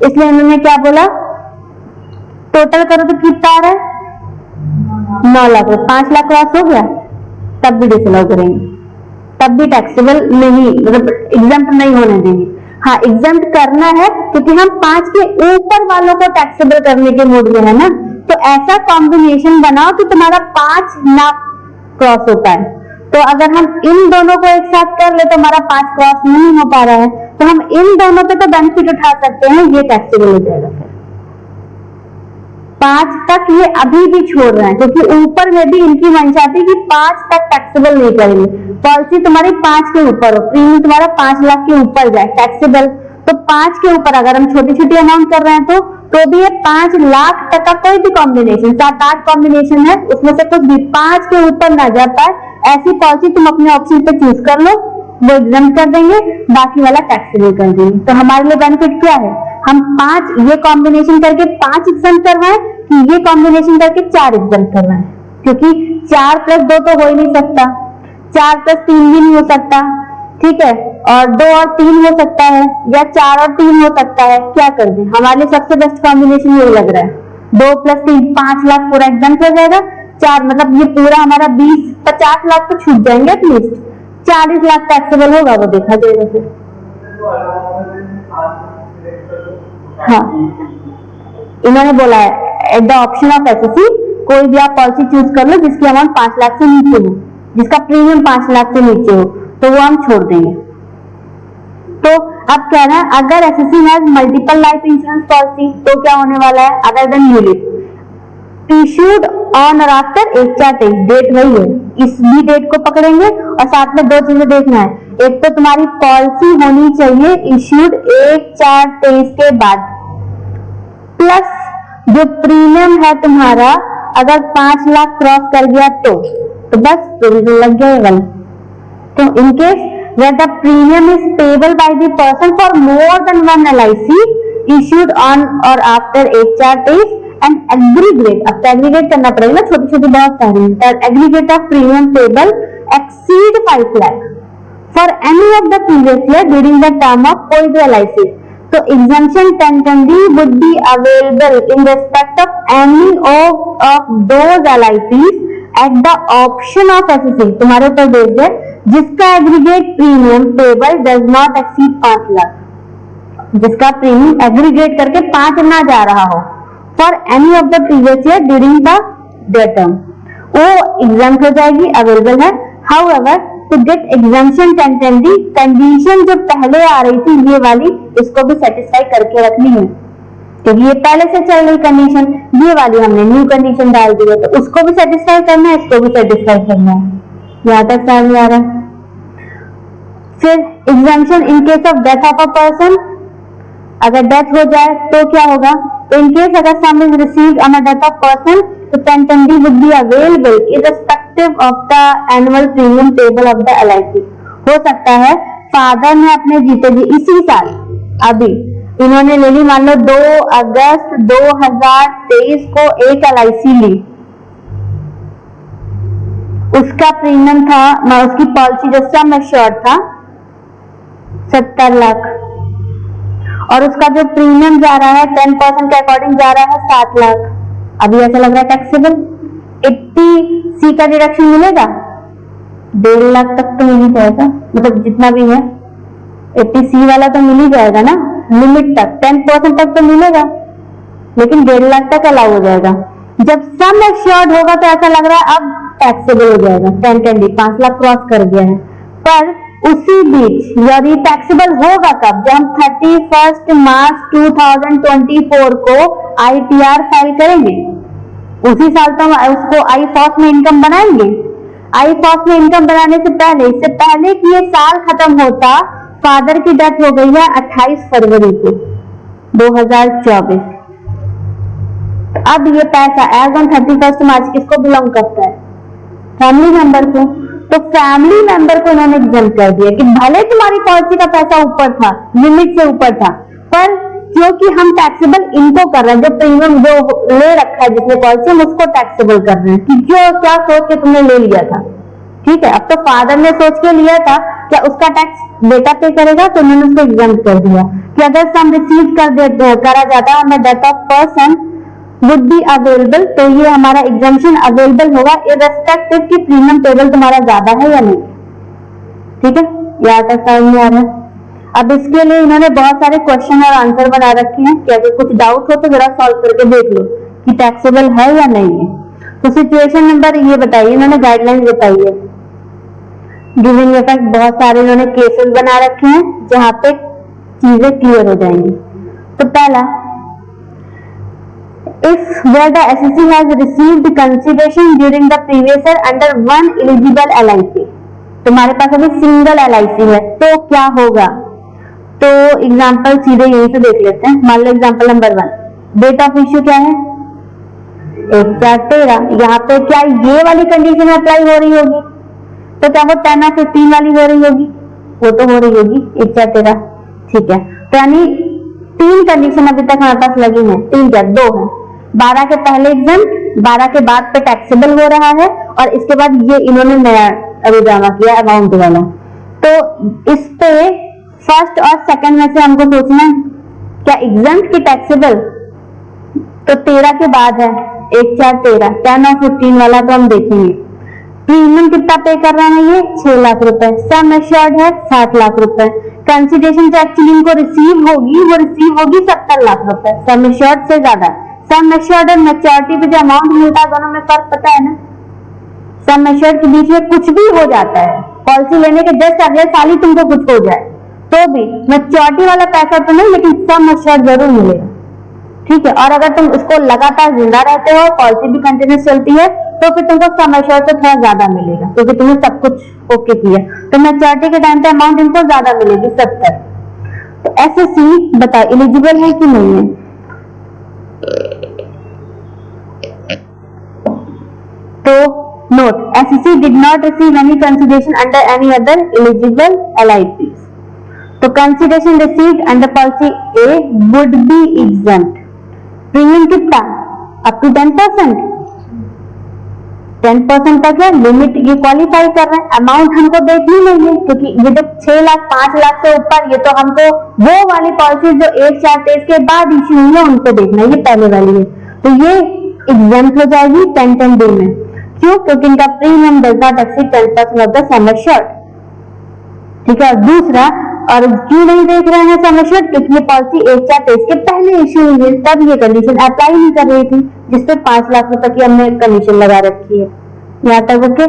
इसलिए उन्होंने क्या बोला, टोटल करो तो कितना आ रहा है 9 लाख रुपए, 5 लाख क्रॉस हो गया तब भी डिसअलाउ करेंगे, तब भी टैक्सेबल नहीं, मतलब एग्जम्प्ट नहीं होने देंगे। हाँ, एग्जम्प्ट करना है क्योंकि हम 5 के ऊपर वालों को टैक्सेबल करने के मूड में है ना। तो ऐसा कॉम्बिनेशन बनाओ कि तुम्हारा 5 ना क्रॉस होता है। तो अगर हम इन दोनों को एक साथ कर ले तो हमारा 5 क्रॉस नहीं हो पा रहा है, तो हम इन दोनों पे तो बेनिफिट उठा सकते हैं, ये टैक्सेबल हो जाएगा। फिर 5 तक ये अभी भी छोड़ रहे हैं क्योंकि ऊपर में भी इनकी मंशा थी कि 5 तक टैक्सेबल नहीं करेंगे। पॉलिसी तुम्हारी 5 के ऊपर हो, प्रीमियम तुम्हारा 5 लाख के ऊपर जाए टैक्सेबल, तो 5 के ऊपर अगर हम छोटी छोटी अमाउंट कर रहे हैं तो भी ये 5 लाख तक का कोई भी कॉम्बिनेशन, 7-8 कॉम्बिनेशन है, उसमें से कुछ भी 5 के ऊपर ना जा पाए, ऐसी पॉलिसी तुम अपने ऑप्शन पे चूज कर लो, वो एग्जाम कर देंगे, बाकी वाला टैक्सेबल कर देंगे। तो हमारे लिए बेनिफिट क्या है, हम 5 ये कॉम्बिनेशन करके 5 एग्जाम करवाएं कि ये कॉम्बिनेशन करके 4 एग्जाम करवाएं, क्योंकि 4 + 2 तो हो ही नहीं सकता, 4 + 3 भी नहीं हो सकता, ठीक है, और 2 और 3 हो सकता है, या 4 और 3 हो सकता है। क्या कर दें, हमारे लिए सबसे बेस्ट कॉम्बिनेशन यही लग रहा है, 2 + 3 5 लाख पूरा एग्जाम हो जाएगा, 4 मतलब ये पूरा हमारा 20-50 लाख तो छूट जाएंगे, एटलीस्ट 40 लाख टैक्सेबल होगा, वो देखा जाएगा फिर। हाँ, इन्होंने बोला है at the option of SSC कोई भी आप पॉलिसी चूज कर लो जिसकी अमाउंट 5 लाख से नीचे हो, जिसका प्रीमियम 5 लाख से नीचे हो, तो वो हम छोड़ देंगे। तो अब कहना है अगर SSC has multiple life insurance policy तो क्या होने वाला है, other than ULIP issued on और आफ्टर 1/4/23, डेट वही है, इस भी डेट को पकड़ेंगे और साथ में 2 चीजें देखना है, एक तो तुम्हारी पॉलिसी होनी चाहिए इश्यूड 1/4/23 के बाद, प्लस जो प्रीमियम है तुम्हारा अगर 5 लाख क्रॉस कर गया तो बस प्रोविजन लग जाएगा। तो in case where the premium is payable by the person for more than one LIC issued on or after 8/4/23 and aggregate, अब एग्रीगेट करना पड़ेगा ना, छोटी छोटी बहुत सारी, aggregate of premium payable exceed 5 lakh for any of the previous year during the term of कोई भी LIC, so exemption 10(10)(d) would be available in respect of any of those LICs at the option of SSC, तुम्हारे ऊपर based है, जिसका aggregate premium payable does not exceed 5 lakh, जिसका premium aggregate करके 5 ना जा रहा हो, for any of the previous year during the term, वो एग्जाम्प्ट हो जाएगी, अवेलेबल है। However to get exemption 10(10)(d) condition जो पहले आ रही थी ये वाली, इसको भी सेटिस्फाई करके रखनी है, क्योंकि ये पहले से चल रही कंडीशन, ये वाली हमने न्यू कंडीशन डाल दी है, तो उसको भी सेटिस्फाई करना है, इसको भी सेटिस्फाई करना है। यहां तक समझ आ रहा है। फिर exemption in case of death of a person, अगर डेथ हो जाए तो क्या होगा, तो इन केस अगर सम is received on a death of person तो 10(10)(d) would be available irrespective of the annual premium payable of the LIC। हो सकता है फादर ने अपने जीते जी इसी साल अभी इन्होंने ले ली, मान लो 2 अगस्त 2023 को एक LIC ली, उसका प्रीमियम था, उसकी पॉलिसी जो सम एश्योर्ड था 70 लाख, और उसका जो प्रीमियम जा रहा है 10% के अकॉर्डिंग जा रहा है 7 लाख। अभी ऐसा लग रहा है टैक्सेबल 80C का डिडक्शन मिलेगा, 1.5 लाख तक तो मिल ही जाएगा, मतलब जितना भी है 80C वाला तो मिल ही जाएगा ना, लिमिट तक 10% तक तो मिलेगा, लेकिन 1.5 लाख तक अलाउ हो जाएगा। जब सम एश्योर्ड होगा तो ऐसा लग रहा है अब टैक्सेबल हो जाएगा, 10(10)(d) 5 लाख क्रॉस कर गया है, पर उसी बीच यदि टैक्सेबल होगा कब, जब हम 31 मार्च 2024 को ITR फाइल करेंगे, उसी साल तो हम उसको IFOS में इनकम बनाएंगे। IFOS में इनकम बनाने से पहले, इससे पहले कि ये साल खत्म होता, फादर की डेथ हो गई है 28 फरवरी को 2024। अब ये पैसा एज ऑन 31 मार्च किसको बिलोंग करता है, फैमिली मेंबर को, तो फैमिली मेंबर को इन्होंने एग्जाम्प्ट कर दिया कि भले तुम्हारी पॉलिसी का पैसा ऊपर था, लिमिट से ऊपर था, पर क्योंकि हम टैक्सेबल इनको कर रहे हैं, जो प्रीमियम जो ले रखा है जिसने पॉलिसी, हम उसको टैक्सेबल कर रहे हैं कि जो क्या सोच के तुमने ले लिया था, ठीक है। अब तो फादर ने सोच के लिया था, क्या उसका टैक्स बेटा पे करेगा, तो उन्होंने उसको एग्जाम्प्ट कर दिया कि अगर सम रिसीव करा जाता है on the death of person would be available, तो ये हमारा एग्जाम्पशन अवेलेबल होगा इररिस्पेक्टिव कि प्रीमियम पेबल तुम्हारा ज्यादा है या नहीं। ठीक है, यहाँ तक समझ में आ रहा है। अब इसके लिए इन्होंने बहुत सारे क्वेश्चन और आंसर बना रखे हैं कि अगर कुछ डाउट हो तो जरा सॉल्व करके देख लो कि टैक्सेबल है या नहीं है। तो सिचुएशन नंबर ये बताइए, इन्होंने गाइडलाइंस बताई है, गिविंग इफेक्ट, बहुत सारे इन्होंने केसेस बना रखे हैं जहां पे चीजें क्लियर हो जाएंगी। तो पहला, if where the SEC has received consideration during the previous year under one eligible LIC, तुम्हारे पास अभी सिंगल LIC है तो क्या होगा? तो एग्जांपल सीधे यहीं से देख लेते हैं। मान लो example number 1, date of issue क्या है? 1/4/13। यहाँ पे क्या ये वाली कंडीशन अप्लाई हो रही होगी? तो क्या वो 10 और 15 वाली हो रही होगी? वो तो हो रही होगी 1/4/13। ठीक है, तो यानी 3 कंडीशन अभी तक हमारे पास लगी है, 3 क्या 2 है। 12 के पहले एग्जम्प्ट, 12 के बाद पे टैक्सेबल हो रहा है, और इसके बाद ये इन्होंने नया अभी जमा किया अमाउंट वाला। तो इस पे फर्स्ट और सेकंड में से हमको सोचना है क्या एग्जम्प्ट की टैक्सेबल? तो 13 के बाद है 1/4/13, 10 और 15 वाला तो हम देखेंगे। प्रीमियम कितना पे कर रहे हैं ये? 6 लाख रुपए। सम एश्योर्ड है 7 लाख रुपए। कंसिडरेशन जो एक्चुअली इनको रिसीव होगी वो रिसीव होगी 70 लाख रुपए, सम एश्योर्ड से ज्यादा। सम एश्योर्ड और मैच्योरिटी पे जो अमाउंट मिलता है दोनों में फर्क पता है ना? सम एश्योर्ड के बीच में कुछ भी हो जाता है, पॉलिसी लेने के जस्ट अगले साल ही तुमको कुछ हो जाए तो भी मैच्योरिटी वाला पैसा तो नहीं, लेकिन सम एश्योर्ड जरूर मिलेगा। ठीक है, और अगर तुम उसको लगातार जिंदा रहते हो, पॉलिसी भी कंटिन्यूस चलती है, तो फिर तुमको सम एश्योर्ड से थोड़ा ज्यादा मिलेगा क्योंकि तुमने सब कुछ ओके किया। तो मैच्योरिटी के टाइम पे अमाउंट इनको ज्यादा मिलेगी 70। तो SEC बताओ एलिजिबल है कि नहीं है? तो note, SEC did not receive any consideration under any other eligible LIPs. तो consideration received under policy A would be exempt. Premium कितना? Up to 10%। 10% तक है लिमिट, ये क्वालिफाई कर रहे हैं। अमाउंट हमको देखनी नहीं है क्योंकि ये जो 6 लाख 5 लाख से ऊपर, ये तो हमको वो वाली पॉलिसी जो 1/4/23 के बाद इश्यू हुई है उनको देखना है, ये पहले वाली है। तो ये एग्जाम्प्ट हो जाएगी 10(10)(b) में। क्यों? क्योंकि इनका premium does not exceed 10% of the sum assured. ठीक है, और दूसरा, और क्यों नहीं देख रहे हैं सम एश्योर्ड? क्योंकि ये पॉलिसी 1/4/23 के पहले इश्यू हुई है, तब ये कंडीशन अप्लाई नहीं कर रही थी, जिसपे 5 लाख रुपए की हमने कंडीशन लगा रखी है। यहाँ तक ओके।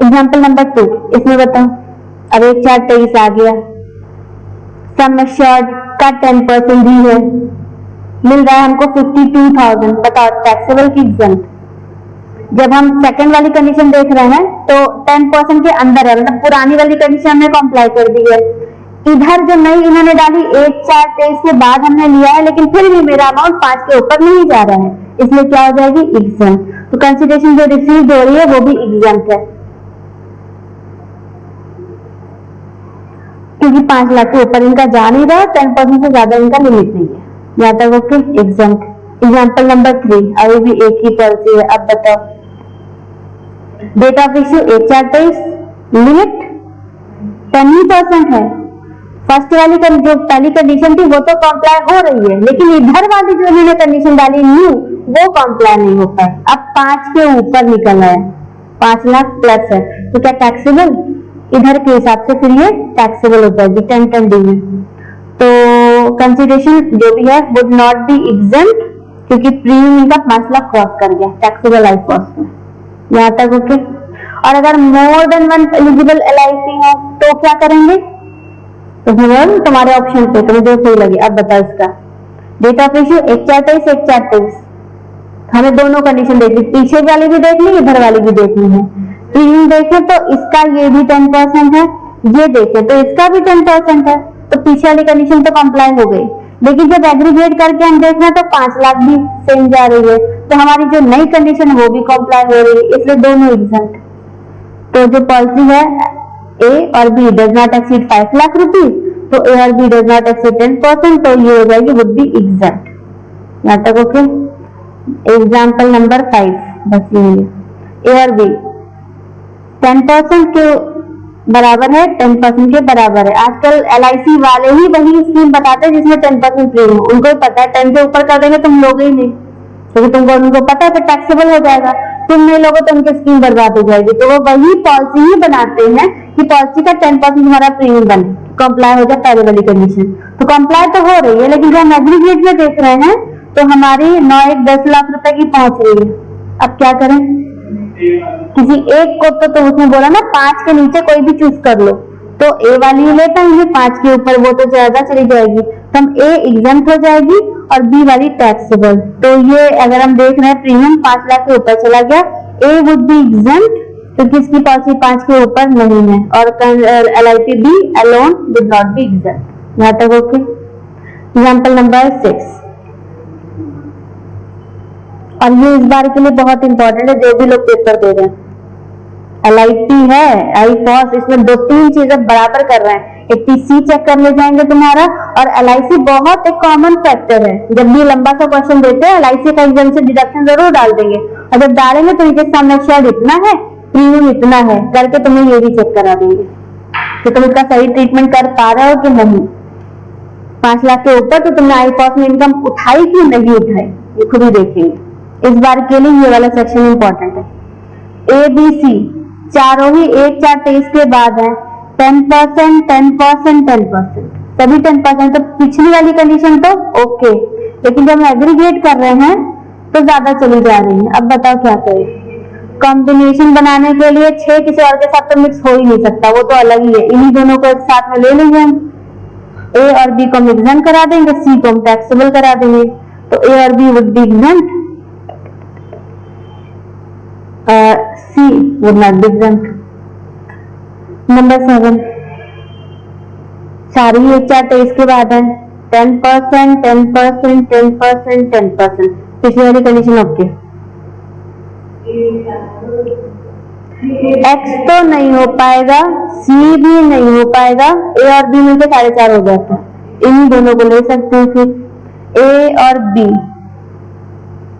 एग्जाम्पल नंबर 2, इसमें बताओ, अब 1/4/23 आ गया, सम एश्योर्ड का 10% भी है, मिल रहा है हमको 52,000। बताओ टैक्सेबल की एग्जम्प्ट? जब हम सेकंड वाली कंडीशन देख रहे हैं तो 10% के अंदर है, मतलब पुरानी वाली कंडीशन हमने कॉम्प्लाई कर दी है। इधर जो नई इन्होंने डाली 1/4/23 के बाद हमने लिया है, लेकिन फिर भी मेरा अमाउंट 5 के ऊपर नहीं जा रहा है, इसलिए क्या हो जाएगी? एग्जम्प्ट। तो कंसिडरेशन जो रिसीव हो रही है वो भी एग्जम्प्ट है क्योंकि 5 लाख के ऊपर इनका जा नहीं रहा, 10% से ज्यादा इनका लिमिट नहीं है। यहाँ तक ओके, एग्जम्प्ट। एग्जाम्पल नंबर 3, अभी भी एक ही पॉलिसी है। अब बताओ, डेट ऑफ इश्यू 1/4/23, लिमिट 10% है। फर्स्ट वाली जो पहली कंडीशन थी वो तो कॉम्प्लाई हो रही है, लेकिन इधर वाली जो इन्होंने कंडीशन डाली न्यू, वो कॉम्प्लाई नहीं हो पाए। अब 5 के ऊपर निकल रहा है, 5 लाख प्लस है, तो क्या टैक्सेबल? इधर के हिसाब से फिर ये टैक्सेबल हो जाएगी 10(10)(d) में। तो कंसिडरेशन जो भी है वुड नॉट बी एग्जम्प्ट क्योंकि प्रीमियम का 5 लाख क्रॉस कर गया टैक्सेबल लाइफ कॉस्ट में। यहाँ तक ओके। और अगर मोर देन 1 एलिजिबल LIC है तो क्या करेंगे? तो तुम्हारे ऑप्शन पे तुम्हें जो सही लगे। अब बताओ इसका डेट ऑफ इश्यू 1/4/23, 1/4/23। हमें दोनों कंडीशन देखनी, पीछे वाली भी देखनी, इधर वाली भी देखनी है। प्रीमियम देखें तो इसका ये भी 10% है, ये देखें तो इसका भी 10% है, तो पीछे वाली कंडीशन तो कंप्लाई हो गई। लेकिन जब एग्रीगेट करके हम देख रहे हैं तो 5 लाख भी सेम जा रही है, तो हमारी जो नई कंडीशन है वो भी कंप्लाई हो रही है, इसलिए दोनों एग्जम्प्ट। तो जो पॉलिसी है A और B does not exceed 5 lakh rupees, तो A और B डज नॉट एक्सीड 10%, तो ये हो जाएगी वुड बी एग्जम्प्ट। यहाँ तक ओके। एग्जाम्पल नंबर 5 बस ये है, A और B 10% के बराबर है, 10% के बराबर है। आजकल LIC वाले ही वही स्कीम बताते हैं जिसमें 10% प्रीमियम, उनको पता है 10 से ऊपर कर देंगे तुम लोगे ही नहीं, क्योंकि तुमको उनको पता है फिर टैक्सेबल हो जाएगा, तुम नहीं लोगे तो उनकी स्कीम बर्बाद हो जाएगी। तो वो वही पॉलिसी ही बनाते हैं कि पॉलिसी का 10% हमारा प्रीमियम बने, कंप्लाई हो जाए पहले वाली कंडीशन। तो कंप्लाई तो हो रही है, लेकिन जब हम एग्रीगेट में देख रहे हैं तो हमारी 10 लाख रुपए की पहुंच रही है। अब क्या करें, किसी एक को तो उसने बोला ना 5 के नीचे कोई भी चूज कर लो, तो ए वाली लेता है, 5 के ऊपर वो तो ज्यादा चली जाएगी, तो हम ए एग्जम्प्ट हो जाएगी और बी वाली टैक्सेबल। तो ये अगर हम देख रहे हैं प्रीमियम 5 लाख के ऊपर चला गया, ए वुड बी एग्जम्प्ट क्योंकि इसकी पॉलिसी 5 के ऊपर नहीं है, और LIP be alone would not be exempt. यहां तक ओके। एग्जाम्पल नंबर 6, और ये इस बार के लिए बहुत इंपॉर्टेंट है जो भी लोग पेपर दे रहे हैं। LIP है, IFOS, इसमें 2-3 चीजें बराबर कर रहे हैं। एक TC चेक कर ले जाएंगे तुम्हारा, और LIC बहुत एक कॉमन फैक्टर है। जब भी लंबा सा क्वेश्चन देते हैं LIC का एग्जाम्पशन डिडक्शन जरूर डाल देंगे, और जब डालेंगे तो इनके सामने शेयर इतना है, प्रीमियम इतना है करके तुम्हें ये भी चेक करा देंगे कि तुम इसका सही ट्रीटमेंट कर पा रहे हो कि नहीं। 5 लाख के ऊपर तो तुमने IFOS में इनकम उठाई कि नहीं उठाई, ये खुद ही देखेंगे। इस बार के लिए ये वाला सेक्शन इंपॉर्टेंट है। ABC चारों ही 1-4-23 के बाद है 10%, 10%, 10%, सभी 10%। तो पिछली वाली कंडीशन तो ओके, लेकिन जब हम एग्रीगेट कर रहे हैं तो ज्यादा चली जा रही है। अब बताओ क्या करें। कॉम्बिनेशन बनाने के लिए 6 किसी और के साथ तो मिक्स हो ही नहीं सकता, वो तो अलग ही है। इन्हीं दोनों को एक साथ में ले लेंगे हम, A और B को हम एग्जम्प्ट करा देंगे, C को हम टैक्सेबल करा देंगे। तो A और B would be exempt, C would not be exempt. Number 7, सारी 1-4-23 के बाद है 10%, 10%, 10%, 10%। पिछली वाली कंडीशन ओके। X तो नहीं हो पाएगा, C भी नहीं हो पाएगा, A और B मिलकर 4.5 हो जाता है। इन दोनों को ले सकते हैं फिर A और B।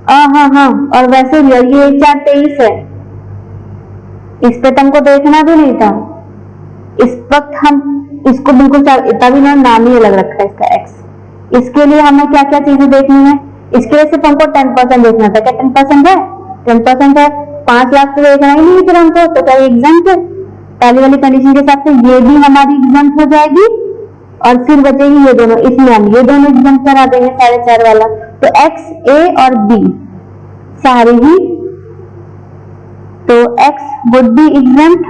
हाँ, और वैसे भी ये 1-4-23 है, इस पे तुमको देखना भी नहीं था। इस वक्त हम इसको बिल्कुल इतना भी नाम ही अलग रखा है इसका X। इसके लिए हमें क्या क्या चीजें देखनी है, इसके लिए सिर्फ हमको 10% देखना था। क्या 10% है? 10% है, 5 लाख तो देखना ही नहीं फिर हमको, तो क्या एग्जम्प्ट है? पहली वाली कंडीशन के हिसाब से ये भी हमारी एग्जम्प्ट हो जाएगी, और फिर बचेगी ये दोनों, इसमें हम ये दोनों एग्जम्प्ट करा देंगे 4.5 वाला। तो X, A और B सारे ही, तो X would be exempt,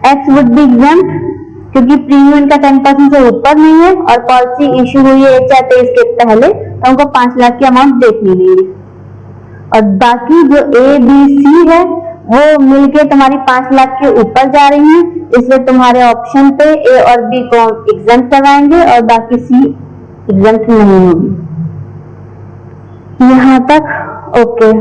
X would be exempt क्योंकि प्रीमियम का 10% से ऊपर नहीं है, और पॉलिसी इश्यू हुई है 1-4-23 के पहले, तो हमको 5 लाख की अमाउंट देखनी नहीं है। और बाकी जो A, B, C है वो मिलके तुम्हारी 5 लाख के ऊपर जा रही है, इसलिए तुम्हारे ऑप्शन पे A और B को एग्जम्प्ट कराएंगे और बाकी C एग्जम्प्ट नहीं होगी। यहां तक ओके।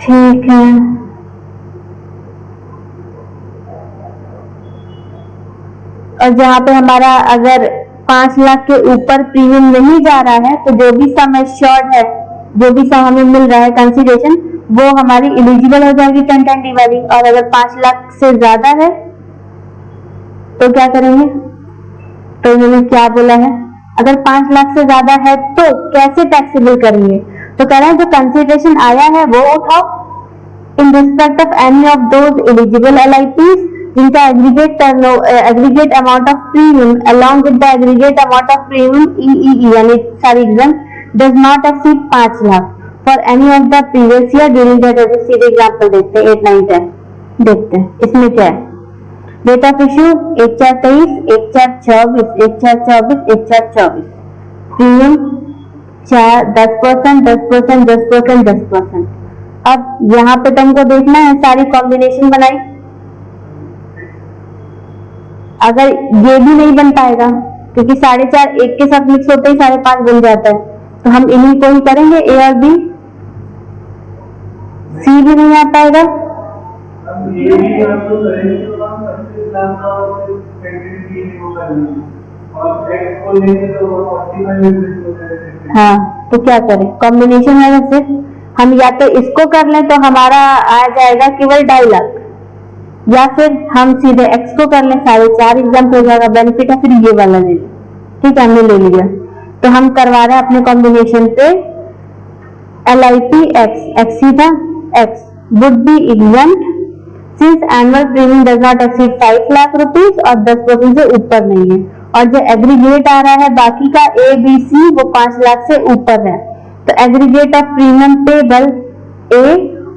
ठीक है, और जहां पे हमारा अगर 5 लाख के ऊपर प्रीमियम नहीं जा रहा है, तो जो भी सम एश्योर्ड है, जो भी सम हमें मिल रहा है कंसिडरेशन, वो हमारी एलिजिबल हो जाएगी 1020 वाली। और अगर 5 लाख से ज्यादा है तो क्या करेंगे, तो इन्होंने क्या बोला है, अगर 5 लाख से ज्यादा है तो कैसे टैक्सेबल करेंगे। तो कह रहे हैं जो कंसिडरेशन आया है वो उठाओ इन respect of any of those eligible LIPs जिनका aggregate amount of premium along with the aggregate amount of premium EEE यानी सारी exempt does not exceed 5 lakh for any of the previous year during that year। सीधे example देखते हैं 8, 9, 10 देखते हैं। इसमें क्या है, डेट ऑफ इश्यू 1/4/23, 1/4/24, 1/4/24, 1/4/24, प्रीमियम 10%, 10%, 10%, 10%। अब यहाँ पे तुमको देखना है सारी कॉम्बिनेशन बनाई, अगर ये भी नहीं बन पाएगा क्योंकि 4.5 एक के साथ मिक्स होते ही 5.5 बन जाता है, तो हम इन्हीं को ही करेंगे A और B। C भी नहीं आ पाएगा, हाँ, तो क्या करें, कॉम्बिनेशन है वैसे हम या तो इसको कर लें तो हमारा आ जाएगा केवल 2.5 लाख, या फिर हम सीधे एक्स को कर लें, सारे 4 एग्जाम हो जाएगा, बेनिफिट है फिर ये वाला ले लें। ठीक है, हमने ले लिया। तो हम करवा रहे हैं अपने कॉम्बिनेशन पे LIP एक्स ही था, x would be exempt since annual premium does not exceed 5 lakh rupees और 10% से ऊपर नहीं है, और जो एग्रीगेट आ रहा है बाकी का ABC वो 5 लाख से ऊपर है। तो aggregate of premium payable A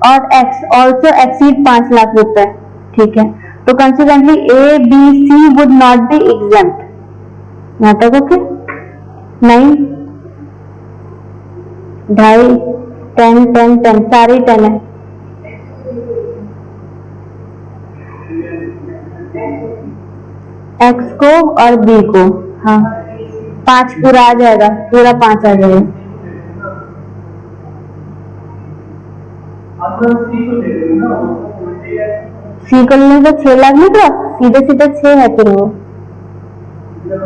और X ऑल्सो एक्सीड 5 लाख रुपए। ठीक है, तो consequently ABC would not be exempt. यहां तक ओके? 9 2.5 10 सारे 10 है। X को और B को, हाँ 5 पूरा आ जाएगा, पूरा 5 आ जाएगा। C को लेने तो 6 लाख नहीं, तो सीधे सीधे 6 है, फिर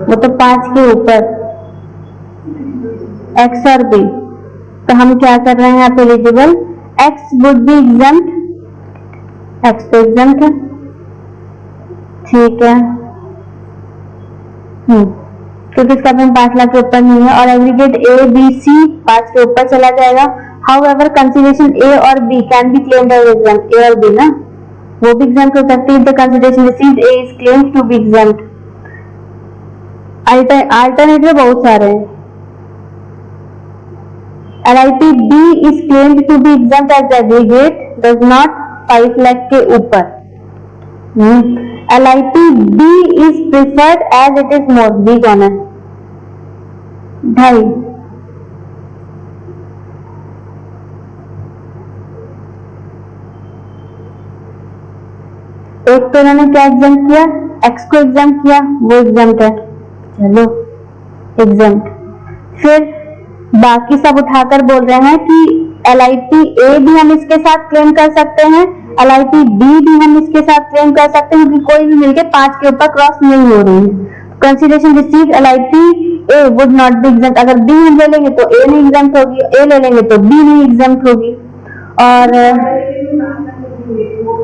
वो तो 5 के ऊपर X और B। तो हम क्या कर रहे हैं यहाँ पे eligible, X would be exempt, X तो एग्जम्प्ट है। ठीक है, क्योंकि इसका पेन 5 लाख के ऊपर नहीं है, और एग्रीगेट ABC 5 के ऊपर चला जाएगा। हाउएवर कंसिडरेशन A और B can be claimed as exempt, A और B ना वो भी एग्जम्प्ट हो सकती है। The consideration received A is claimed to be exempt. Alternative बहुत सारे हैं। LIP B is claimed to be exempt as aggregate does not 5 lakh के ऊपर। LIP B is preferred as it is more। B कौन है? 2.5। एक तो इन्होंने क्या एग्जाम किया, X को एग्जाम किया, वो एग्जाम्ट है, चलो एग्जाम्ट। फिर बाकी सब उठाकर बोल रहे हैं कि LIP A भी हम इसके साथ क्लेम कर सकते हैं, LIP B भी हम इसके साथ क्लेम कर सकते हैं, कि कोई भी मिलके 5 के ऊपर क्रॉस नहीं हो रही है। Consideration received LIP A would not be exempt. अगर B हम ले लेंगे तो A नहीं एग्जम्प्ट होगी, A ले लेंगे तो B नहीं एग्जम्प्ट होगी, और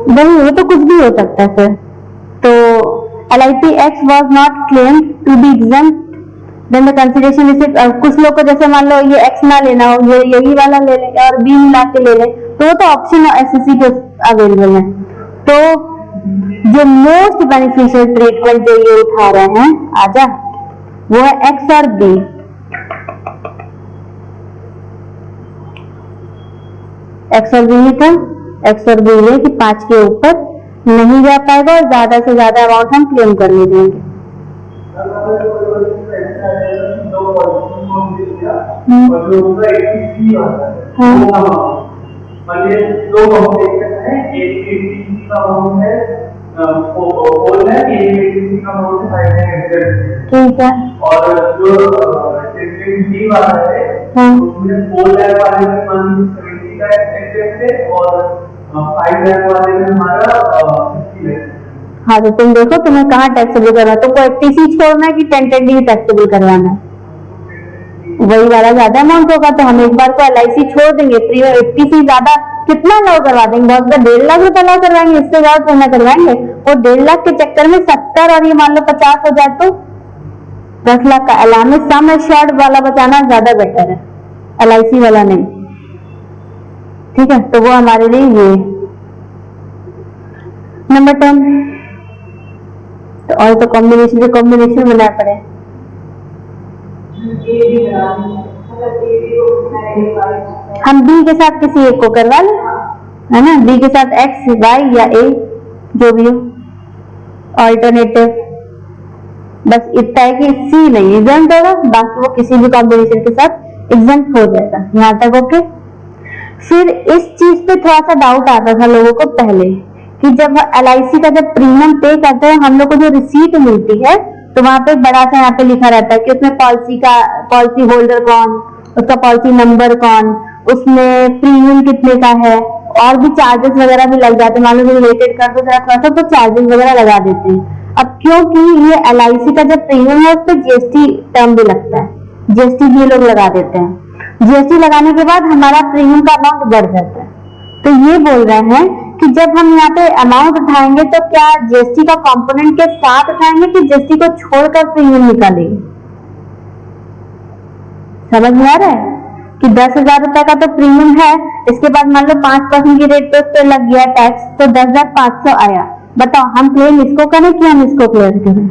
वही वो तो कुछ भी हो सकता है। फिर तो LIP X was not claimed to be exempt then the consideration receipt। कुछ लोग को जैसे मान लो ये X ना लेना हो, ये यही वाला ले ले और B मिला के ले ले, तो वो तो ऑप्शन SSC के अवेलेबल है। तो जो मोस्ट बेनिफिशियल ट्रीटमेंट जो ये उठा रहे हैं आजा, वो है X और B। X और B का X और B है कि 5 के ऊपर नहीं जा पाएगा और ज्यादा से ज्यादा अमाउंट हम क्लेम करने देंगे। ठीक है, और जो वाला है उसमें 4 लाख वाले में 70 का एक्सेप्ट है और 5 लाख वाले में हमारा 50 लाख। हाँ, तो तुम देखो तुम्हें कहाँ टैक्सेबल करना, तुमको 80C छोड़ना है कि 1010D टैक्सेबल करवाना है, वही वाला ज्यादा अमाउंट होगा। तो हम एक बार को LIC छोड़ देंगे, 80C ज्यादा कितना अलाउ करवा देंगे, बहुत 1.5 लाख रुपए अलाउ करवाएंगे, इससे ज्यादा थोड़ा करवाएंगे। वो 1.5 लाख के चक्कर में 70 और ये मान लो 50 हो जाए तो 10 लाख का अलाउ सम एश्योर्ड वाला बचाना ज्यादा बेटर है, LIC वाला नहीं। ठीक है, तो वो हमारे लिए ये नंबर 10। तो और तो कॉम्बिनेशन बनाना पड़े। हम B के साथ किसी एक को करवा लें, है ना, B के साथ X Y या A जो भी हो ऑल्टरनेटिव। बस इतना है कि C नहीं एग्जम्प्ट होगा, बाकी वो किसी भी कॉम्बिनेशन के साथ एग्जम्प्ट हो जाएगा। यहाँ तक ओके। फिर इस चीज पे थोड़ा सा डाउट आता था लोगों को पहले कि जब LIC का जब प्रीमियम पे करते हैं हम लोग को जो रिसीट मिलती है, तो वहां पे बड़ा सा यहाँ पे लिखा रहता है कि उसमें पॉलिसी होल्डर कौन, उसका पॉलिसी नंबर कौन, उसमें प्रीमियम कितने का है, और भी चार्जेस वगैरह भी लग जाते हैं। मान लो रिलेटेड कर दो जरा थोड़ा सा तो चार्जेस वगैरह लगा देते हैं। अब क्योंकि ये LIC का जब प्रीमियम है उस पर GST टर्म भी लगता है, GST भी लोग लगा देते हैं। GST लगाने के बाद हमारा प्रीमियम का अमाउंट बढ़ जाता है। तो ये बोल रहे हैं कि जब हम यहाँ पे अमाउंट उठाएंगे तो क्या जीएसटी का कंपोनेंट के साथ उठाएंगे कि जीएसटी को छोड़कर प्रीमियम निकालेंगे? समझ में आ रहा है कि 10,000 रुपए का तो प्रीमियम है, इसके बाद मान लो 5% की रेट पे उस पर लग गया टैक्स, तो 10,500 आया। बताओ हम क्लेम इसको करें कि हम इसको क्लियर करें?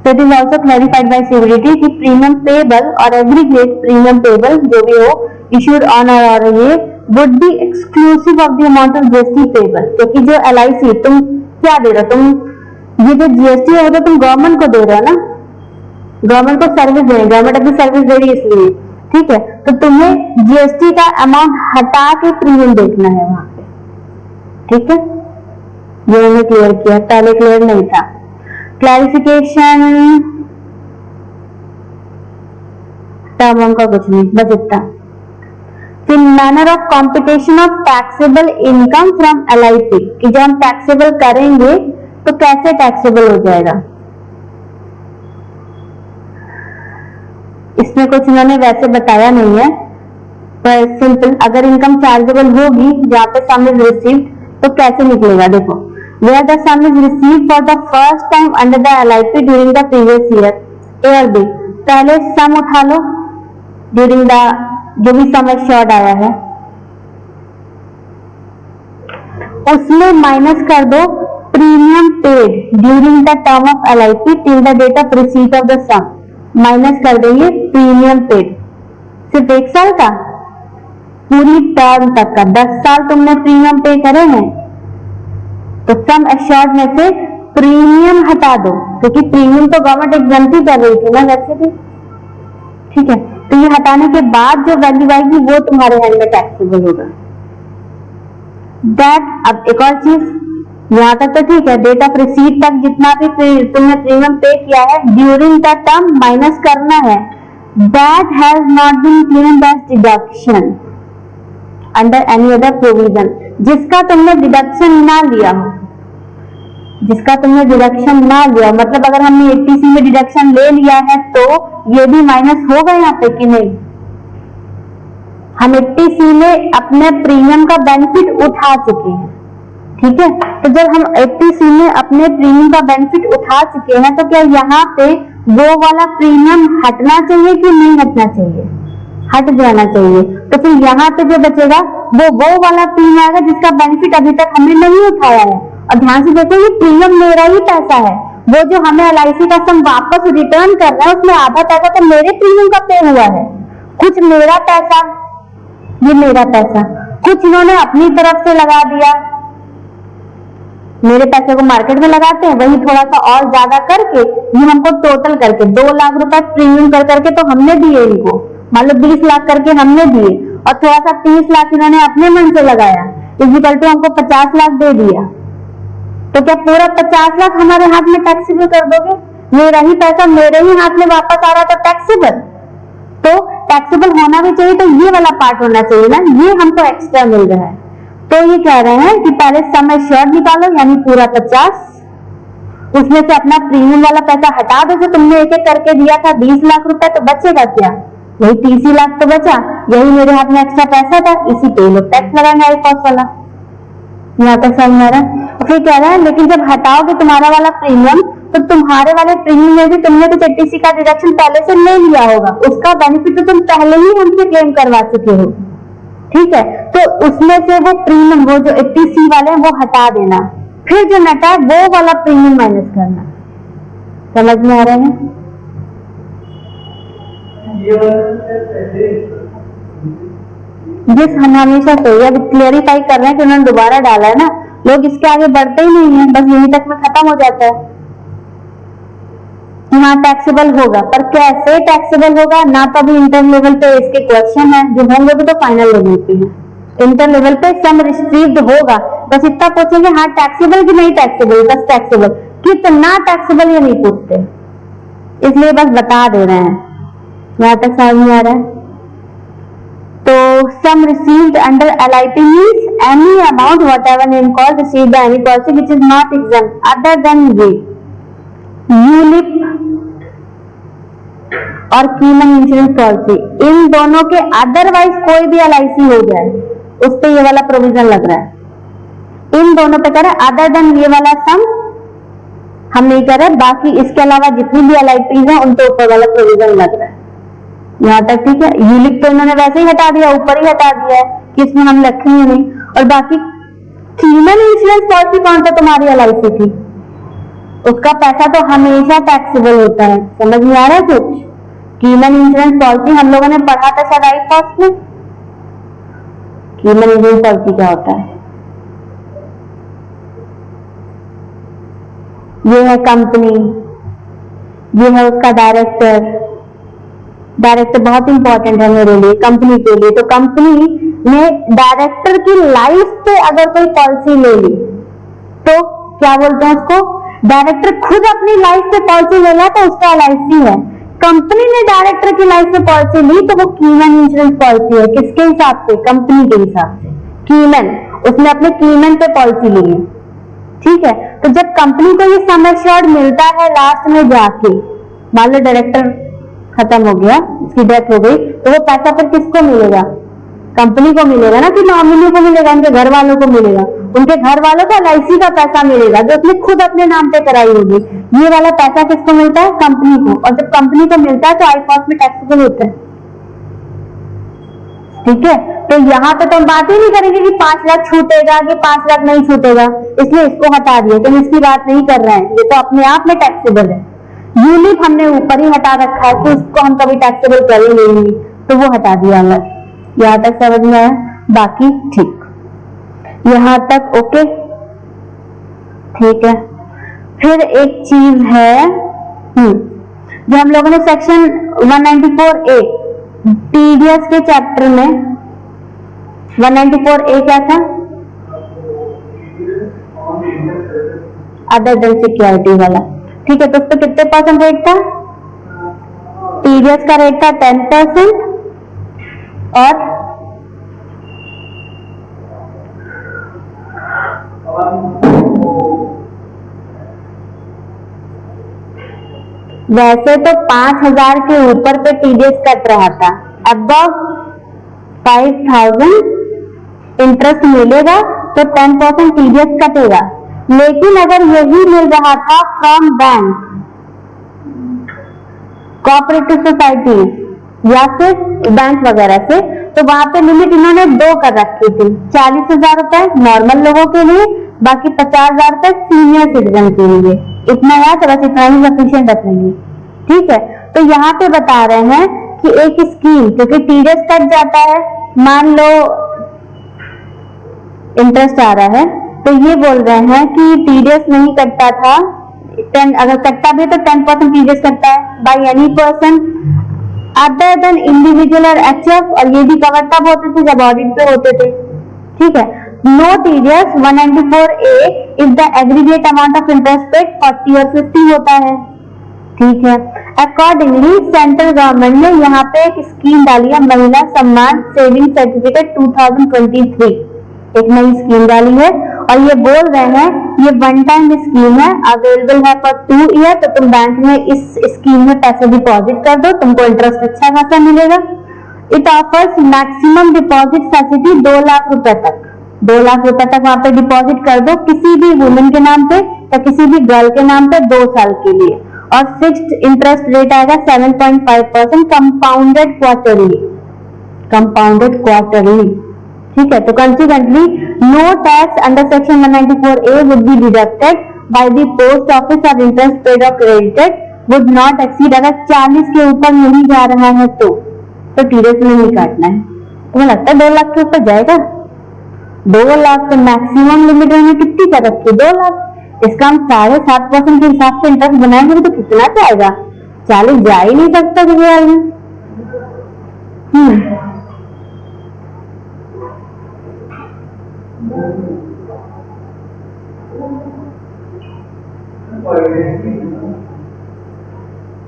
So it is also clarified by CBDT कि प्रीमियम पेबल और एग्रीगेट प्रीमियम पेबल जो भी हो issued on or ये would be exclusive of the amount of GST payable, क्योंकि जो LIC तुम क्या दे रहे हो, तुम ये जो GST है वो तो तुम गवर्नमेंट को दे रहे हो ना, गवर्नमेंट को सर्विस दे रहे, गवर्नमेंट अपनी सर्विस दे रही है इसलिए, ठीक है। तो तुम्हें जीएसटी का अमाउंट हटा के प्रीमियम देखना है वहां पे, ठीक है। ये मैंने क्लियर किया, पहले क्लियर नहीं था। क्लैरिफिकेशन टर्म का कुछ नहीं, बस इतना। फिर manner of competition of taxable income from LIP, कि जब हम टैक्सेबल करेंगे तो कैसे टैक्सेबल हो जाएगा। इसमें कुछ उन्होंने वैसे बताया नहीं है, पर सिंपल, अगर इनकम चार्जेबल होगी जहां पे सम इज रिसीव्ड तो कैसे निकलेगा। देखो, where the sum is received for the first time under the LIP during the previous year, A और B, पहले सम उठा लो ड्यूरिंग द जो भी सम एश्योर्ड आया है, उसमें माइनस कर दो premium paid during the term of LIP till the date of receipt of the sum, minus कर देंगे प्रीमियम पेड। सिर्फ 1 साल का, पूरी टर्म तक का 10 साल तुमने प्रीमियम पे करे हैं, तो सम एश्योर्ड में से प्रीमियम हटा दो, क्योंकि प्रीमियम तो गवर्नमेंट एग्जम्प्ट ही कर रही थी ना वैसे भी, ठीक है। तो ये हटाने के बाद जो वैल्यू आएगी वो तुम्हारे हैंड में टैक्सेबल होगा। दैट, अब एक और चीज, यहाँ तक तो ठीक है, डेट ऑफ रिसीट तक जितना भी तुमने प्रीमियम पे किया है ड्यूरिंग द टर्म माइनस करना है। That has not been claimed as deduction under any other provision, जिसका तुमने डिडक्शन ना लिया हो, जिसका तुमने डिडक्शन ना लिया, मतलब अगर हमने 80C में डिडक्शन ले लिया है तो ये भी माइनस होगा यहाँ पे कि नहीं। हम 80C में अपने प्रीमियम का बेनिफिट उठा चुके हैं, ठीक है। तो जब हम 80C में अपने प्रीमियम का बेनिफिट उठा चुके हैं तो क्या यहाँ पे वो वाला प्रीमियम हटना चाहिए कि नहीं हटना चाहिए? हट जाना चाहिए। तो फिर यहाँ पे जो बचेगा वो वाला प्रीमियम आएगा जिसका बेनिफिट अभी तक हमने नहीं उठाया है। और ध्यान से देखो, ये प्रीमियम मेरा ही पैसा है, वो जो हमें LIC का सम वापस रिटर्न कर रहा है उसमें आधा पैसा तो मेरे प्रीमियम का पे हुआ है, कुछ मेरा पैसा, ये मेरा पैसा, कुछ इन्होंने अपनी तरफ से लगा दिया। मेरे पैसे को मार्केट में लगाते हैं, वही थोड़ा सा और ज्यादा करके ये हमको टोटल करके 2 लाख रुपए प्रीमियम कर करके तो हमने दिए इनको, मान लो 20 लाख करके हमने दिए, और थोड़ा सा 30 लाख इन्होंने अपने मन से लगाया, इक्वल टू हमको 50 लाख दे दिया। तो क्या पूरा 50 लाख हमारे हाथ में टैक्सेबल कर दोगे? मेरा ही पैसा मेरे ही हाथ में वापस आ रहा था टैक्सेबल, तो टैक्सेबल होना भी चाहिए, तो ये वाला पार्ट होना चाहिए ना, ये हमको एक्स्ट्रा मिल रहा है। तो ये कह रहे हैं कि पहले सम एश्योर्ड निकालो, यानी पूरा 50, उसमें से अपना प्रीमियम वाला पैसा हटा दो जो तुमने एक एक करके दिया था 20 लाख रुपए, तो बचेगा क्या? यही 30 लाख तो बचा, यही मेरे हाथ में एक्स्ट्रा पैसा था, इसी पे लोग टैक्स लगाएंगे आई कॉस्ट वाला। यहाँ तक समझ आ रहा है। फिर कह रहा है लेकिन जब हटाओगे तुम्हारा वाला प्रीमियम तो तुम्हारे वाले प्रीमियम में भी तुमने कुछ 80C का डिडक्शन पहले से ले लिया होगा, उसका बेनिफिट तो तुम पहले ही हमसे क्लेम करवा चुके हो, ठीक है। तो उसमें से वो प्रीमियम, वो जो 80C वाले हैं वो हटा देना, फिर जो नटा वो वाला प्रीमियम माइनस करना। समझ में आ रहे हैं? जिस हम हमेशा से अब क्लियरिफाई कर रहे हैं कि उन्होंने दोबारा डाला है ना, लोग इसके आगे बढ़ते ही नहीं है, बस यहीं तक में खत्म हो जाता है। यहाँ टैक्सेबल होगा, पर कैसे टैक्सेबल होगा ना, तो अभी इंटर लेवल पे इसके क्वेश्चन है, जो होंगे भी तो फाइनल लेवल पे है। इंटर लेवल पे सम रिसीव्ड होगा, बस इतना पूछेंगे हाँ टैक्सेबल कि नहीं टैक्सेबल, बस टैक्सेबल, कितना टैक्सेबल ये नहीं पूछते, इसलिए बस बता दे रहे हैं। यहाँ तक समझ में आ रहा है? तो sum received under LIP means any amount whatever name called received by any person which is not exempt other than ULIP और कीमन इंश्योरेंस पॉलिसी, इन दोनों के अदरवाइज कोई भी LIC हो जाए उस पे ये वाला प्रोविजन लग रहा है। इन दोनों पे कर रहा है, अदर देन ये वाला सम हम नहीं कर रहे, बाकी इसके अलावा जितनी भी LIPs हैं उन पे ऊपर वाला प्रोविजन लग रहा है। यहाँ तक ठीक है। यूलिप तो इन्होंने वैसे ही हटा दिया, ऊपर ही हटा दिया है कि इसमें हम रखेंगे नहीं। और बाकी कीमन इंश्योरेंस पॉलिसी कौन सा तुम्हारी LIC थी, उसका पैसा तो हमेशा टैक्सेबल होता है। समझ में आ रहा है कुछ? कीमन इंश्योरेंस पॉलिसी हम लोगों ने पढ़ा था शायद 8th क्लास में। कीमन इंश्योरेंस पॉलिसी क्या होता है? ये है कंपनी, ये है उसका डायरेक्टर। डायरेक्टर बहुत इंपॉर्टेंट है मेरे लिए, कंपनी के लिए। तो कंपनी ने डायरेक्टर की लाइफ पे अगर कोई पॉलिसी ले ली तो क्या बोलते हैं उसको? डायरेक्टर खुद अपनी लाइफ पे पॉलिसी ले लिया तो उसका LIC है। कंपनी ने डायरेक्टर की लाइफ पे पॉलिसी ली तो वो कीमन इंश्योरेंस पॉलिसी है। किसके हिसाब से? कंपनी के हिसाब से। कीमन, उसने अपने कीमन पे पॉलिसी ली है, ठीक है। तो जब कंपनी को ये सम एश्योर्ड मिलता है लास्ट में जाके, मान लो डायरेक्टर खत्म हो गया, उसकी डेथ हो गई, तो वो पैसा फिर किसको मिलेगा? कंपनी को मिलेगा ना, कि नॉमिनी को मिलेगा, उनके घर वालों को मिलेगा। उनके घर वालों को LIC का पैसा मिलेगा जो उसने खुद अपने नाम पे कराई होगी। ये वाला पैसा किसको मिलता है? कंपनी को। और जब कंपनी को मिलता है तो ICOS में टैक्सेबल होता है, ठीक है। तो यहाँ पे तो हम बात ही नहीं करेंगे कि 5 लाख छूटेगा कि 5 लाख नहीं छूटेगा, इसलिए इसको हटा दिया। तो इसकी बात नहीं कर रहे हैं, ये तो अपने आप में टैक्सेबल है। यूनिट हमने ऊपर ही हटा रखा है कि उसको हम कभी टैक्सेबल करेंगे नहीं, तो वो हटा दिया हमने। यहाँ तक समझ में आया? बाकी ठीक, यहाँ तक ओके, ठीक है। फिर एक चीज है जो हम लोगों ने सेक्शन 194A TDS के चैप्टर में 194A क्या था? अदर देन सिक्योरिटी वाला, ठीक है। तो उस पर कितने % रेट था? TDS का रेट था 10% और वैसे तो 5,000 के ऊपर पे TDS कट रहा था। अबव 5,000 इंटरेस्ट मिलेगा तो 10% TDS कटेगा। लेकिन अगर यही मिल रहा था फ्रॉम बैंक, कोऑपरेटिव सोसाइटी या फिर बैंक वगैरह से, तो वहां पे लिमिट इन्होंने 2 कर रखी थी। 40,000 रुपए नॉर्मल लोगों के लिए, बाकी 50,000 रुपए सीनियर सिटीजन के लिए। इतना याद, बस इतना ही सफिशिएंट रखेंगे, ठीक है। तो यहाँ पे बता रहे हैं कि एक स्कीम, क्योंकि TDS कट जाता है, मान लो इंटरेस्ट आ रहा है, तो ये बोल रहे हैं कि TDS नहीं कटता था, 10 अगर कटता भी तो 10% TDS कटता है bye any person other than individual और HF, और ये भी कवर तब होते थे जब ऑडिट पे होते थे, ठीक है। No TDS 194A if the aggregate amount of interest paid 40 और 50 होता है, ठीक है। अकॉर्डिंगली सेंट्रल गवर्नमेंट ने यहाँ पे एक स्कीम डाली है, महिला सम्मान सेविंग सर्टिफिकेट 2023, एक नई स्कीम डाली है। और ये बोल रहे हैं ये वन टाइम स्कीम है, अवेलेबल है फॉर 2 ईयर। तो तुम बैंक में इस स्कीम में पैसे डिपॉजिट कर दो, तुमको इंटरेस्ट अच्छा खासा मिलेगा। It offers maximum deposit facility 2 lakh रुपए तक। 2 लाख रुपए तक वहां पे डिपॉजिट कर दो किसी भी वुमेन के नाम पे या किसी भी गर्ल के नाम पे 2 साल के लिए। और फिक्स्ड इंटरेस्ट रेट आएगा 7.5% कंपाउंडेड क्वार्टरली, ठीक है। तो consequently no tax under section 194A would be deducted by the post office और इंटरेस्ट पेड और क्रेडिटेड वुड नॉट एक्सीड। अगर 40 के ऊपर नहीं जा रहा है तो TDS में नहीं काटना है। तुम्हें लगता है 2 लाख के ऊपर जाएगा? 2 लाख तो मैक्सिमम लिमिट में कितनी कर रखी? 2 लाख। इसका हम 7.5% के हिसाब से इंटरेस्ट बनाएंगे तो कितना जाएगा? 40 जा ही नहीं सकता किसी में।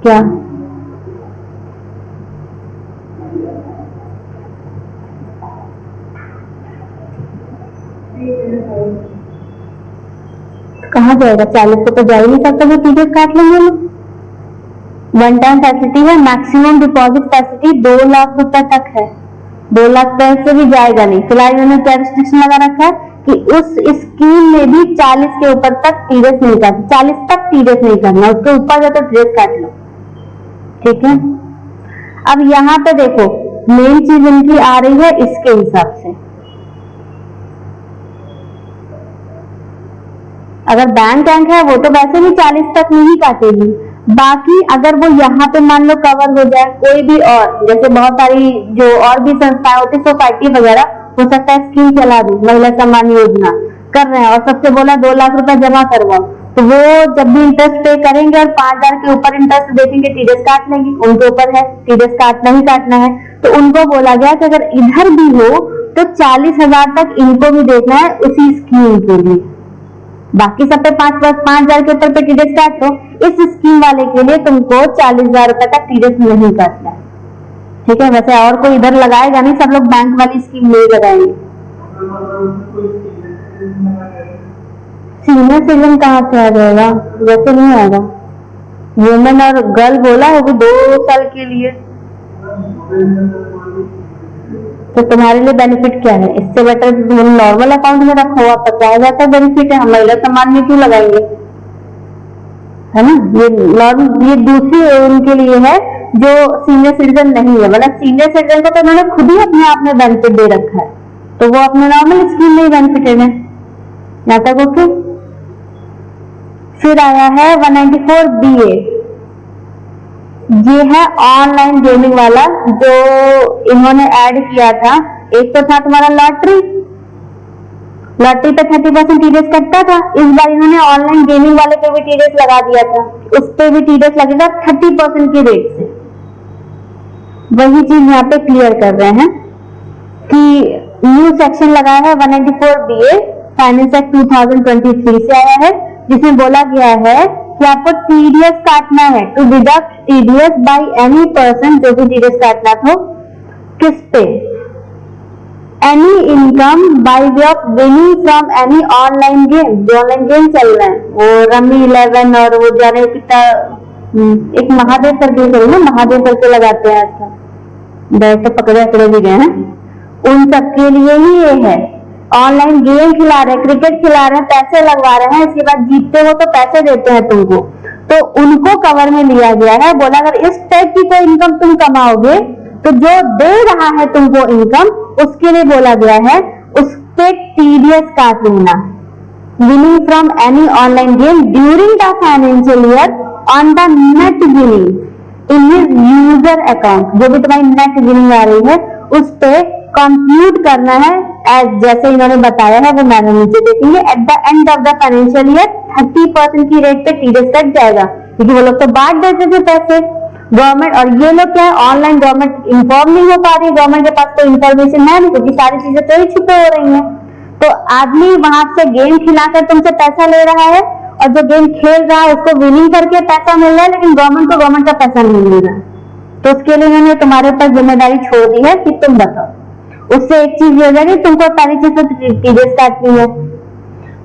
क्या कहाँ जाएगा? 40 को तो जा ही नहीं सकता, जो TDS काट लेंगे लोग। वन टाइम फैसिलिटी है, मैक्सिमम डिपॉजिट फैसिलिटी 2 लाख रुपए तक है, 2 लाख रुपए से भी जाएगा नहीं। फिलहाल इन्होंने क्या रिस्ट्रिक्शन लगा रखा है कि उस स्कीम में भी 40 के ऊपर तक टीडीएस नहीं करना, 40 तक टीडीएस नहीं करना, उसके ऊपर जाए तो टीडीएस काट लो, ठीक है। अब यहाँ पे देखो मेन चीज इनकी आ रही है इसके हिसाब से, अगर बैंक है वो तो वैसे भी 40 तक नहीं काटेगी, बाकी अगर वो यहाँ पे मान लो कवर हो जाए कोई भी और, जैसे बहुत सारी जो और भी संस्थाएं होती है सोसाइटी वगैरह, हो सकता है स्कीम चला दी महिला सम्मान योजना कर रहे हैं और सबसे बोला 2 लाख रुपए जमा करवाओ, तो वो जब भी इंटरेस्ट पे करेंगे और 5,000 के ऊपर इंटरेस्ट देखेंगे टीडीएस काट लेंगे, उनके ऊपर है टीडीएस काटना ही काटना है। तो उनको बोला गया कि अगर इधर भी हो तो 40,000 तक इनको भी देना है उसी स्कीम के लिए, बाकी सब पे 5,000 के ऊपर पे टीडीएस काटो, इस स्कीम वाले के लिए तुमको 40,000 रुपए तक टीडीएस नहीं काटना है, ठीक है। वैसे और कोई इधर लगाएगा नहीं, सब लोग बैंक वाली स्कीम नहीं लगाएंगे। सीनियर सिटीजन कहाँ से आ जाएगा, वैसे नहीं आएगा। वुमेन और गर्ल बोला है वो 2 साल के लिए, तो तुम्हारे लिए बेनिफिट क्या है, इससे बेटर तुम नॉर्मल अकाउंट में रखो, आप 50,000 का बेनिफिट है, हम महिला सम्मान में क्यों लगाएंगे, है ना। ये दूसरी उनके लिए है जो सीनियर सिटीजन नहीं है, मतलब सीनियर सिटीजन को तो उन्होंने खुद ही अपने आप में बेनिफिट दे रखा है, तो वो अपने नॉर्मल स्कीम में ही बेनिफिटेड है। यहाँ तक ओके। फिर आया है 194 BA, ये है ऑनलाइन गेमिंग वाला जो इन्होंने ऐड किया था। एक तो था तुम्हारा लॉटरी पे 30% टीडीएस कटता था, इस बार इन्होंने ऑनलाइन गेमिंग वाले पे भी टीडीएस लगा दिया था, उस पे भी टीडीएस लगेगा 30% की रेट से। वही चीज यहाँ पे क्लियर कर रहे हैं कि न्यू सेक्शन लगा है 194 BA फाइनेंस एक्ट 2023 से आया है, जिसमें बोला गया है कि आपको टीडीएस काटना है, to deduct TDS by any person, जो भी टीडीएस काटना था किस पे, any income by way of winning from any online game, जो ऑनलाइन गेम चल रहे हैं वो रमी 11 और वो जाने कितना एक महादेव करके चल ना, महादेव करके लगाते हैं आजकल, वैसे पकड़े भी गए हैं, उन सबके लिए ही ये है। ऑनलाइन गेम खिला रहे, क्रिकेट खिला रहे हैं, पैसे लगवा रहे हैं, इसके बाद जीतते हो तो पैसे देते हैं तुमको, तो उनको कवर में लिया गया है। बोला अगर इस टाइप की कोई इनकम तुम कमाओगे तो जो दे रहा है तुमको इनकम, उसके लिए बोला गया है उस पे टीडीएस काट लेना। Winning from any online game during the financial year on the net winning in his user account, जो भी तुम्हारी नेट विनिंग आ रही है उस पे कंप्यूट करना है एज, जैसे इन्होंने बताया है वो मैंने नीचे देखेंगे। At the end of the financial year 30% की रेट पे टीडीएस कट जाएगा, क्योंकि वो लोग तो बांट देते थे पैसे गवर्नमेंट, और ये लोग क्या है ऑनलाइन गवर्नमेंट इन्फॉर्म नहीं हो पा रही, गवर्नमेंट के पास कोई इन्फॉर्मेशन है नहीं, क्योंकि सारी चीजें तो ही छुपे हो रही है। तो आदमी वहां से गेम खिलाकर तुमसे पैसा ले रहा है, और जो गेम खेल रहा है उसको विनिंग करके पैसा मिल रहा है, लेकिन गवर्नमेंट को गवर्नमेंट का पैसा नहीं मिल रहा है। तो उसके लिए इन्होंने तुम्हारे ऊपर जिम्मेदारी छोड़ दी है कि तुम बताओ। उससे एक चीज ये हो जाएगी, तुमको पहली चीज तो टीडीएस काटनी है,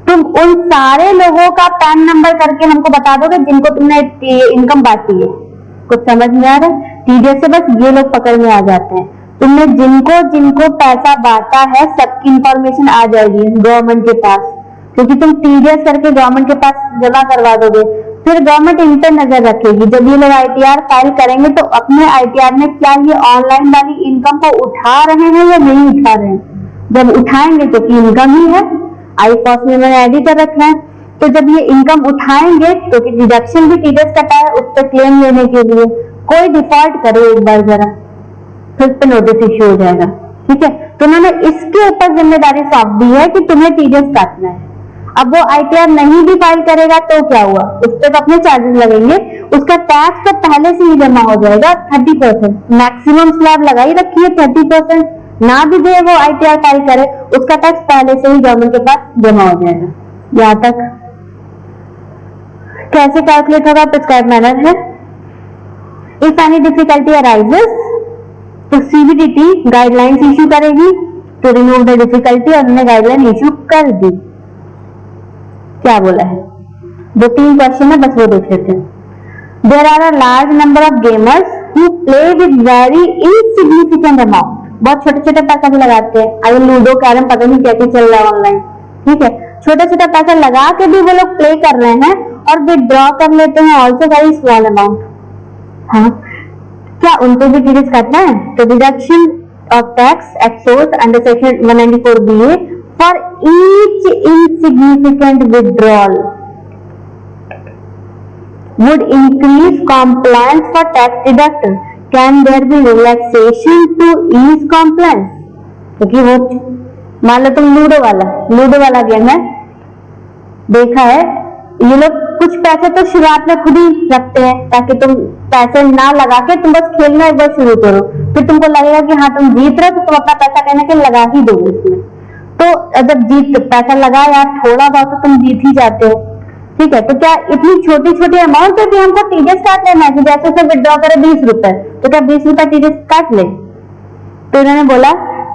तुम उन सारे लोगों का पैन नंबर करके हमको बता दोगे जिनको तुमने इनकम बांटी है। कुछ समझ में आ रहा है? टीडीएस से बस ये लोग पकड़ में आ जाते हैं। तुमने जिनको जिनको पैसा बांटा है सबकी इंफॉर्मेशन आ जाएगी गवर्नमेंट के पास, क्योंकि तुम टीडीएस करके गवर्नमेंट के पास जमा करवा दोगे, फिर गवर्नमेंट इन पर नजर रखेगी। जब ये लोग आईटीआर फाइल करेंगे तो अपने आईटीआर में क्या ये ऑनलाइन वाली इनकम को उठा रहे हैं या नहीं उठा रहे हैं। जब उठाएंगे तो इनकम ही है, आई कॉस्ट में मैंने एडिट कर रखा है, तो जब ये इनकम उठाएंगे तो डिडक्शन भी टीडीएस कटा है उस पर क्लेम लेने के लिए। कोई डिफॉल्ट करे एक बार जरा, फिर पे नोटिस इश्यू हो जाएगा, ठीक है। तो उन्होंने इसके ऊपर जिम्मेदारी सौंप दी है कि तुम्हें टीडीएस काटना है। अब वो आईटीआर नहीं भी फाइल करेगा तो क्या हुआ, उस पर तो अपने चार्जेस लगेंगे, उसका टैक्स तो पहले से ही जमा हो जाएगा 30%, मैक्सिमम स्लैब लगाई रखी है 30%, ना भी दे वो आईटीआर फाइल करे उसका टैक्स पहले से ही गवर्नमेंट के पास जमा हो जाएगा। यहाँ तक कैसे कैलकुलेट होगा, प्रिस्क्राइब मैनर है। इफ एनी डिफिकल्टी अराइजेस तो सीबीडीटी गाइडलाइंस इश्यू करेगी टू रिमूव द डिफिकल्टी, और उन्होंने गाइडलाइन इश्यू कर दी। क्या बोला है, 2-3 क्वेश्चन है बस वो देख लेते हैं। There are a large number of gamers who play with very insignificant amount, बहुत छोटे छोटे पैसा भी लगाते हैं। अभी लूडो कैरम पता नहीं क्या क्या चल रहा है ऑनलाइन, ठीक है, छोटा छोटा पैसा लगा के भी वो लोग प्ले कर रहे हैं और विड्रॉ कर लेते हैं ऑल्सो वेरी स्मॉल अमाउंट। हाँ, क्या उनको भी टीडीएस काटना है? तो deduction of tax at source under section 194BA for each insignificant withdrawal would increase compliance for tax deductor. Can there be relaxation to ease compliance? क्योंकि वो मान लो तुम लूडो वाला गेम है, देखा है ये लोग कुछ पैसे तो शुरुआत में खुद ही रखते हैं ताकि तुम पैसे ना लगा के तुम बस खेलना एक बार शुरू करो, फिर तुमको लगेगा कि हाँ तुम जीत रहे हो तो तुम अपना पैसा कहने के लगा ही दोगे इसमें। तो जब पैसा लगा या थोड़ा बहुत तो तुम जीत ही जाते हो, ठीक है। तो क्या इतनी छोटी छोटी अमाउंट पे भी हमको टीडीएस काट लेना है कि जैसे से विड्रॉ करे 20 रुपए तो क्या 20 रुपए टीडीएस काट ले? तो इन्होंने बोला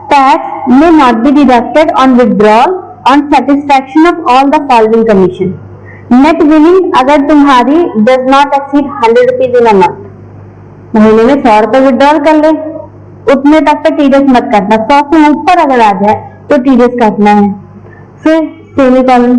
tax may not be deducted on withdrawal on satisfaction of all the following condition. Net winning अगर तुम्हारी does not exceed 100 rupees in a month, महीने में 100 रुपए विड्रॉल कर ले, उतने तक पे टीडीएस मत काटना, 100 से ऊपर अगर आ जाए तो टीडीएस काटना है। फिर semicolon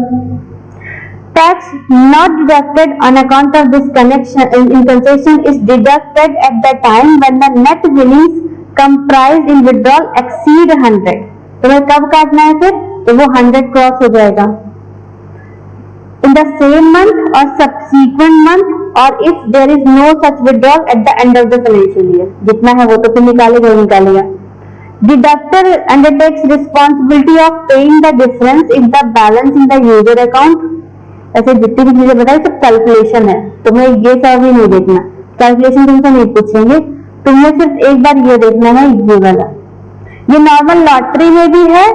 tax not deducted on account of this concession is deducted at the time when the net winnings comprised in withdrawal exceed 100। तो वह कब काटना है फिर? तो वो 100 क्रॉस हो जाएगा। In the same month or subsequent month or if there is no such withdrawal at the end of the financial year। जितना है वो तो फिर निकालेगा। Deductor undertakes responsibility of paying the difference if the balance in the user account। ऐसे जितनी भी चीजें बताई सब कैलकुलेशन है, तुम्हें ये सब भी नहीं देखना, कैलकुलेशन तुमसे नहीं पूछेंगे, तुम्हें सिर्फ एक बार ये देखना है ये वाला। ये नॉर्मल लॉटरी में भी है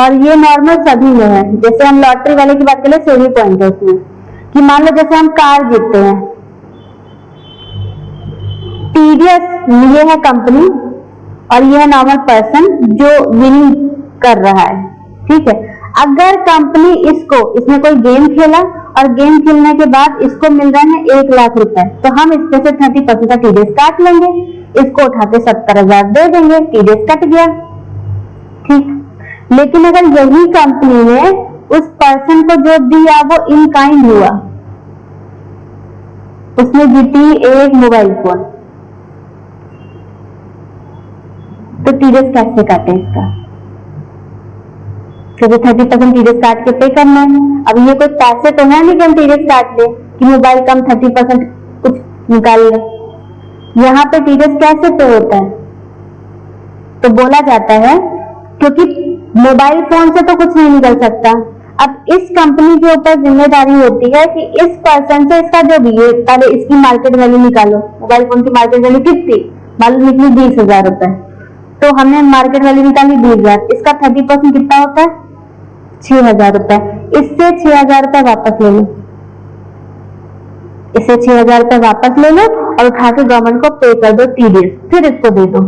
और ये नॉर्मल सभी में है। जैसे हम लॉटरी वाले की बात करें सेवी पॉइंट है उसमें कि मान लो जैसे हम कार जीतते हैं, टीडीएस ये है कंपनी और ये है नॉर्मल पर्सन जो विनिंग कर रहा है, ठीक है। अगर कंपनी इसमें कोई गेम खेला और गेम खेलने के बाद इसको मिल रहे हैं 1 लाख रुपए, तो हम इसमें से 30% का टीडीएस काट लेंगे, इसको उठा के 70,000 दे देंगे, टीडीएस कट गया, ठीक। लेकिन अगर यही कंपनी ने उस पर्सन को जो दिया वो इन काइंड हुआ, उसने जीती एक मोबाइल फोन, तो टीडीएस कैसे काटे इसका? क्योंकि 30% टीडीएस काट के पे करना है। अब ये कोई पैसे तो है नहीं कि हम टीडीएस काट ले कि मोबाइल कम 30% कुछ निकाल ले। यहाँ पे टीडीएस कैसे पे होता है? तो बोला जाता है क्योंकि मोबाइल फोन से तो कुछ नहीं निकल सकता। अब इस कंपनी के ऊपर जिम्मेदारी होती है कि इस पर्सन से इसका जो भी है, पहले इसकी मार्केट वैल्यू निकालो। मोबाइल फोन की मार्केट वैल्यू कितनी? मालूम निकली 20,000 रुपए, तो हमने मार्केट वैल्यू निकाली 20,000, इसका 30% कितना होता है? 6,000 रुपए। इससे 6,000 रुपए वापस ले लो, इससे 6,000 रुपए वापस ले लो और उठा के गवर्नमेंट को पे कर दो टीडीएस, फिर इसको दे दो,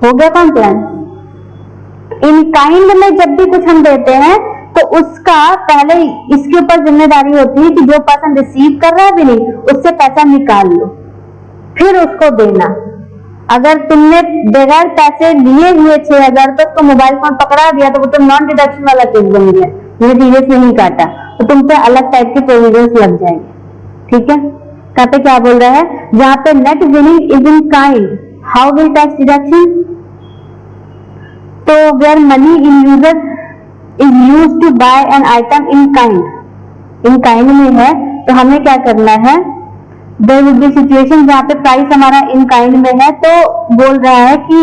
हो गया कॉम्प्लायंस। इन काइंड में जब भी कुछ हम देते हैं तो उसका पहले इसके ऊपर जिम्मेदारी होती है कि जो पर्सन रिसीव कर रहा है भी नहीं उससे पैसा निकाल लो, फिर उसको देना। अगर तुमने बगैर पैसे लिए हुए 6,000 रुपए को मोबाइल फोन पकड़ा दिया तो वो तो नॉन डिडक्शन वाला केस बन गया, मैंने टीडीएस नहीं काटा, तो तुम पे अलग टाइप के प्रोविजंस लग जाएंगे, ठीक है। यहाँ पे क्या बोल रहा है? जहां पे net winning is in kind, how will tax deduction? तो where money in user is used to buy an item in kind में है तो हमें क्या करना है? देयर विल बी सिचुएशन जहाँ पे प्राइस हमारा इन काइंड में है, तो बोल रहा है कि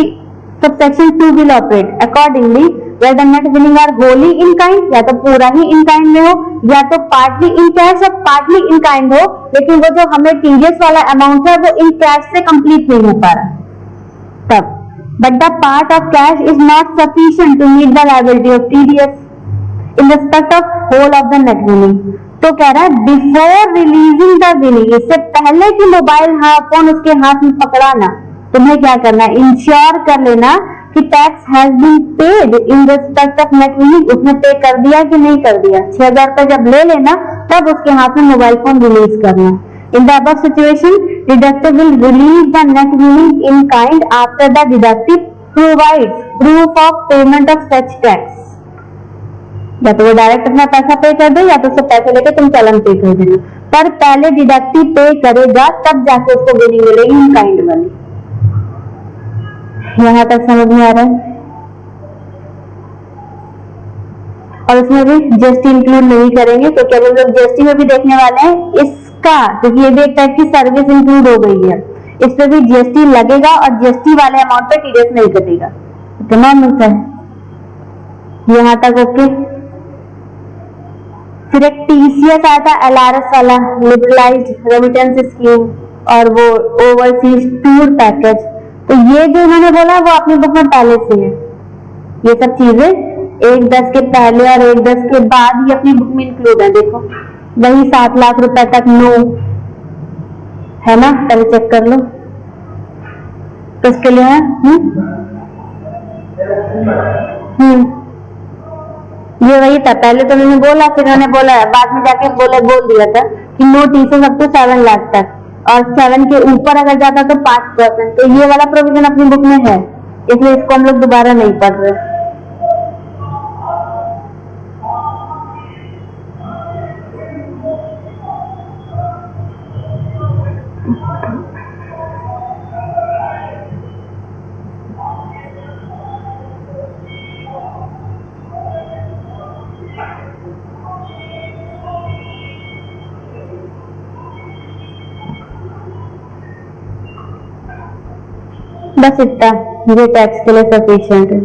subsection 2 will operate accordingly where the net winning are wholly in kind, या तो पूरा ही इन काइंड में हो या तो पार्टली इन कैश या पार्टली इन काइंड हो, लेकिन वो जो हमें टीडीएस वाला अमाउंट है वो इन कैश से कंप्लीट नहीं हो पा रहा तब। But the part of cash is not sufficient to meet the liability of TDS in respect of whole of the net winning. तो कह रहा है बिफोर रिलीजिंग द विनिंग, इससे पहले कि मोबाइल फोन उसके हाथ में पकड़ाना, तुम्हें क्या करना है? इंश्योर कर लेना कि tax has been paid in respect of net winning, उसने पे कर दिया कि नहीं कर दिया। 6,000 रुपए जब ले लेना तब उसके हाथ में मोबाइल फोन रिलीज करना। In the above situation, deductor will release the net winning in kind after the deductive provides proof of payment of such tax. या तो वो डायरेक्ट अपना पैसा पे कर दे या तो उससे पैसे लेके तुम चालान पे कर देना, पर पहले डिडक्टिव पे करेगा तब जाके उसको विनिंग मिलेगी इन काइंड वाली। यहां तक समझ में आ रहा है? और इसमें भी जीएसटी इंक्लूड नहीं करेंगे क्योंकि अगर लोग जीएसटी में भी देखने वाले हैं इसका, क्योंकि ये भी एक टाइप की सर्विस इंक्लूड हो गई है, इस पे भी जीएसटी लगेगा और जीएसटी वाले अमाउंट पे टीडीएस नहीं कटेगा। इतना मिलता है यहां तक ओके। फिर एक टीसीएस आता है एलआरएस वाला, लिबरलाइज्ड रेमिटेंस स्कीम, और वो ओवरसीज टूर पैकेज। तो ये जो इन्होंने बोला वो अपनी बुक में पहले से है, ये सब चीजें 1/10 के पहले और 1/10 के बाद ही अपनी बुक में इंक्लूड है। देखो वही 7 लाख रुपए तक नो है ना, पहले चेक कर लो किसके लिए है। ये वही था, पहले तो मैंने बोला, फिर उन्होंने बोला, बाद में जाके बोल दिया था कि no TCS up to 7 lakh तक, और 7 के ऊपर अगर जाता तो 5%। तो ये वाला प्रोविजन अपनी बुक में है, इसलिए इसको हम लोग दोबारा नहीं पढ़ रहे। बस इतना, ये टैक्स के लिए सफिशिएंट है।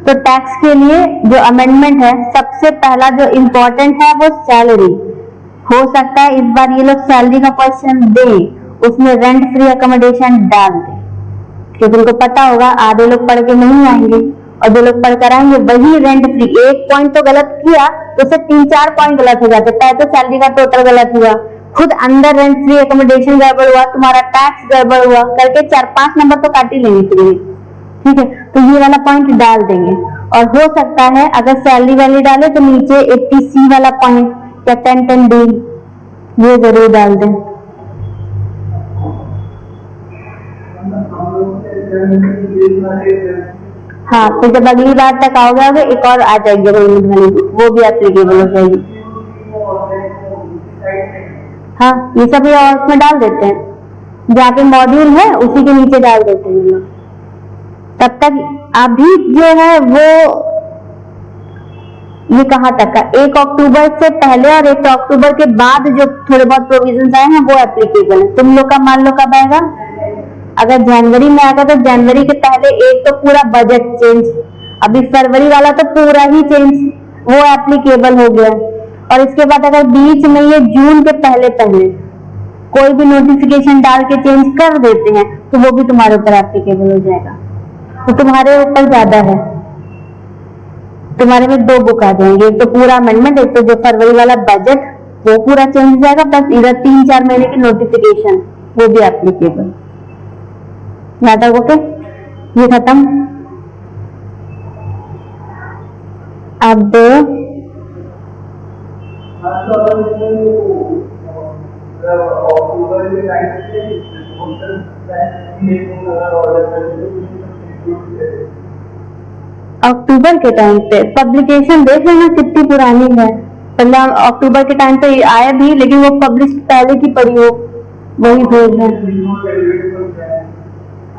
तो टैक्स के लिए जो अमेंडमेंट है, सबसे पहला जो इंपॉर्टेंट है वो सैलरी। हो सकता है इस बार ये लोग सैलरी का क्वेश्चन दे, उसमें रेंट फ्री अकोमोडेशन डाल दे, क्योंकि उनको पता होगा आधे लोग पढ़ के नहीं आएंगे और जो लोग पढ़ कर आएंगे वही रेंट फ्री। एक पॉइंट तो गलत किया तो उससे 3-4 पॉइंट गलत हो जाते, पहले तो सैलरी का टोटल गलत हुआ, खुद अंदर रेंट फ्री अकोमोडेशन गड़बड़ हुआ, तुम्हारा टैक्स गड़बड़ हुआ, करके 4-5 नंबर तो काट ही लेंगे फिर। ठीक है, तो ये वाला पॉइंट डाल देंगे। और हो सकता है अगर सैलरी वाली डाले तो नीचे 80C वाला पॉइंट या 1010D ये जरूर डाल दें। हाँ, फिर जब अगली बार तक आओगे एक और आ जाएगी वो भी एप्लीकेबल हो जाएगी। हाँ, ये सब और उसमें डाल देते हैं, जहाँ पे मॉड्यूल है उसी के नीचे डाल देते हैं लोग। तब तक अभी जो है वो ये कहाँ तक का 1 अक्टूबर से पहले और 1 अक्टूबर के बाद जो थोड़े बहुत प्रोविजन आए हैं वो एप्लीकेबल है। तुम लोग का मान लो कब आएगा, अगर जनवरी में आएगा तो जनवरी के पहले एक तो पूरा बजट चेंज, अभी फरवरी वाला तो पूरा ही चेंज, वो एप्लीकेबल हो गया। और इसके बाद अगर बीच में ये जून के पहले कोई भी नोटिफिकेशन डाल के चेंज कर देते हैं तो वो भी तुम्हारे ऊपर एप्लीकेबल हो जाएगा। तो तुम्हारे ऊपर ज्यादा है, तुम्हारे में 2 बुक आ जाएंगे, एक तो पूरा अमेंडमेंट, एक तो जो फरवरी वाला बजट वो पूरा चेंज हो जाएगा, प्लस इधर 3-4 महीने की नोटिफिकेशन वो भी एप्लीकेबल। यहाँ तक ओके, ये खत्म। अब अक्टूबर के टाइम पे पब्लिकेशन देख लेना कितनी पुरानी है, मतलब अक्टूबर के टाइम पे आया भी लेकिन वो पब्लिश पहले की पड़ी हो, वही भेज है।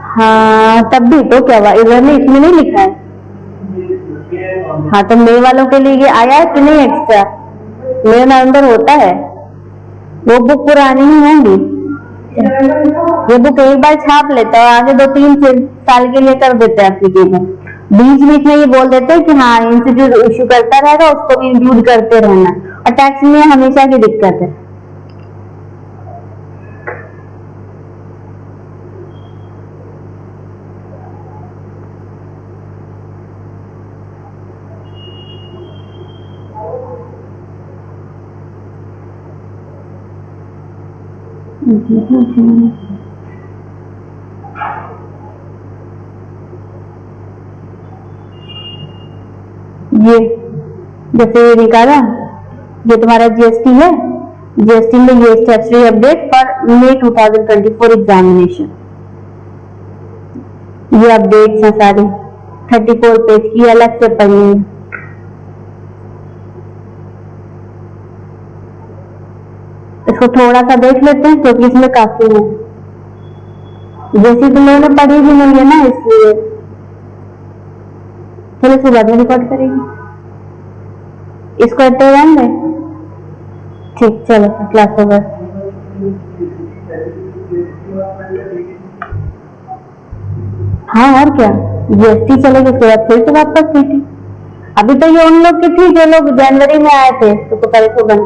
हाँ, तब भी तो क्या हुआ, इधर में इसमें नहीं लिखा है। हाँ, तो मई वालों के लिए ये आया है कि नहीं एक्स्ट्रा, मई नवंबर होता है, वो बुक पुरानी ही होंगी। ये बुक एक बार छाप लेता है, आगे 2-3 साल के लिए कर देते हैं एप्लीकेशन, बीच बीच में ये बोल देते हैं कि हाँ इंस्टीट्यूट इश्यू करता रहेगा, उसको भी इंक्लूड करते रहना। और टैक्स में हमेशा की दिक्कत है। ये जैसे ये निकाला, ये तुम्हारा जीएसटी है, जीएसटी में ये statutory update for May 2024 examination. ये अपडेट्स हैं सारी, 34 पेज की, अलग से पढ़नी है। इसको थोड़ा सा देख लेते हैं क्योंकि इसमें काफी है, जैसी तुम लोगों ने पढ़ी भी नहीं है ना, इसलिए चलो इसको बाद में रिकॉर्ड करेंगे। इसको इतने ध्यान दें, ठीक, चलो क्लास ओवर। हाँ और क्या, जीएसटी चलेगी उसके बाद फिर से वापस सीटी। अभी तो ये उन लोग की थी जो लोग जनवरी में आए थे, तो पहले से बंद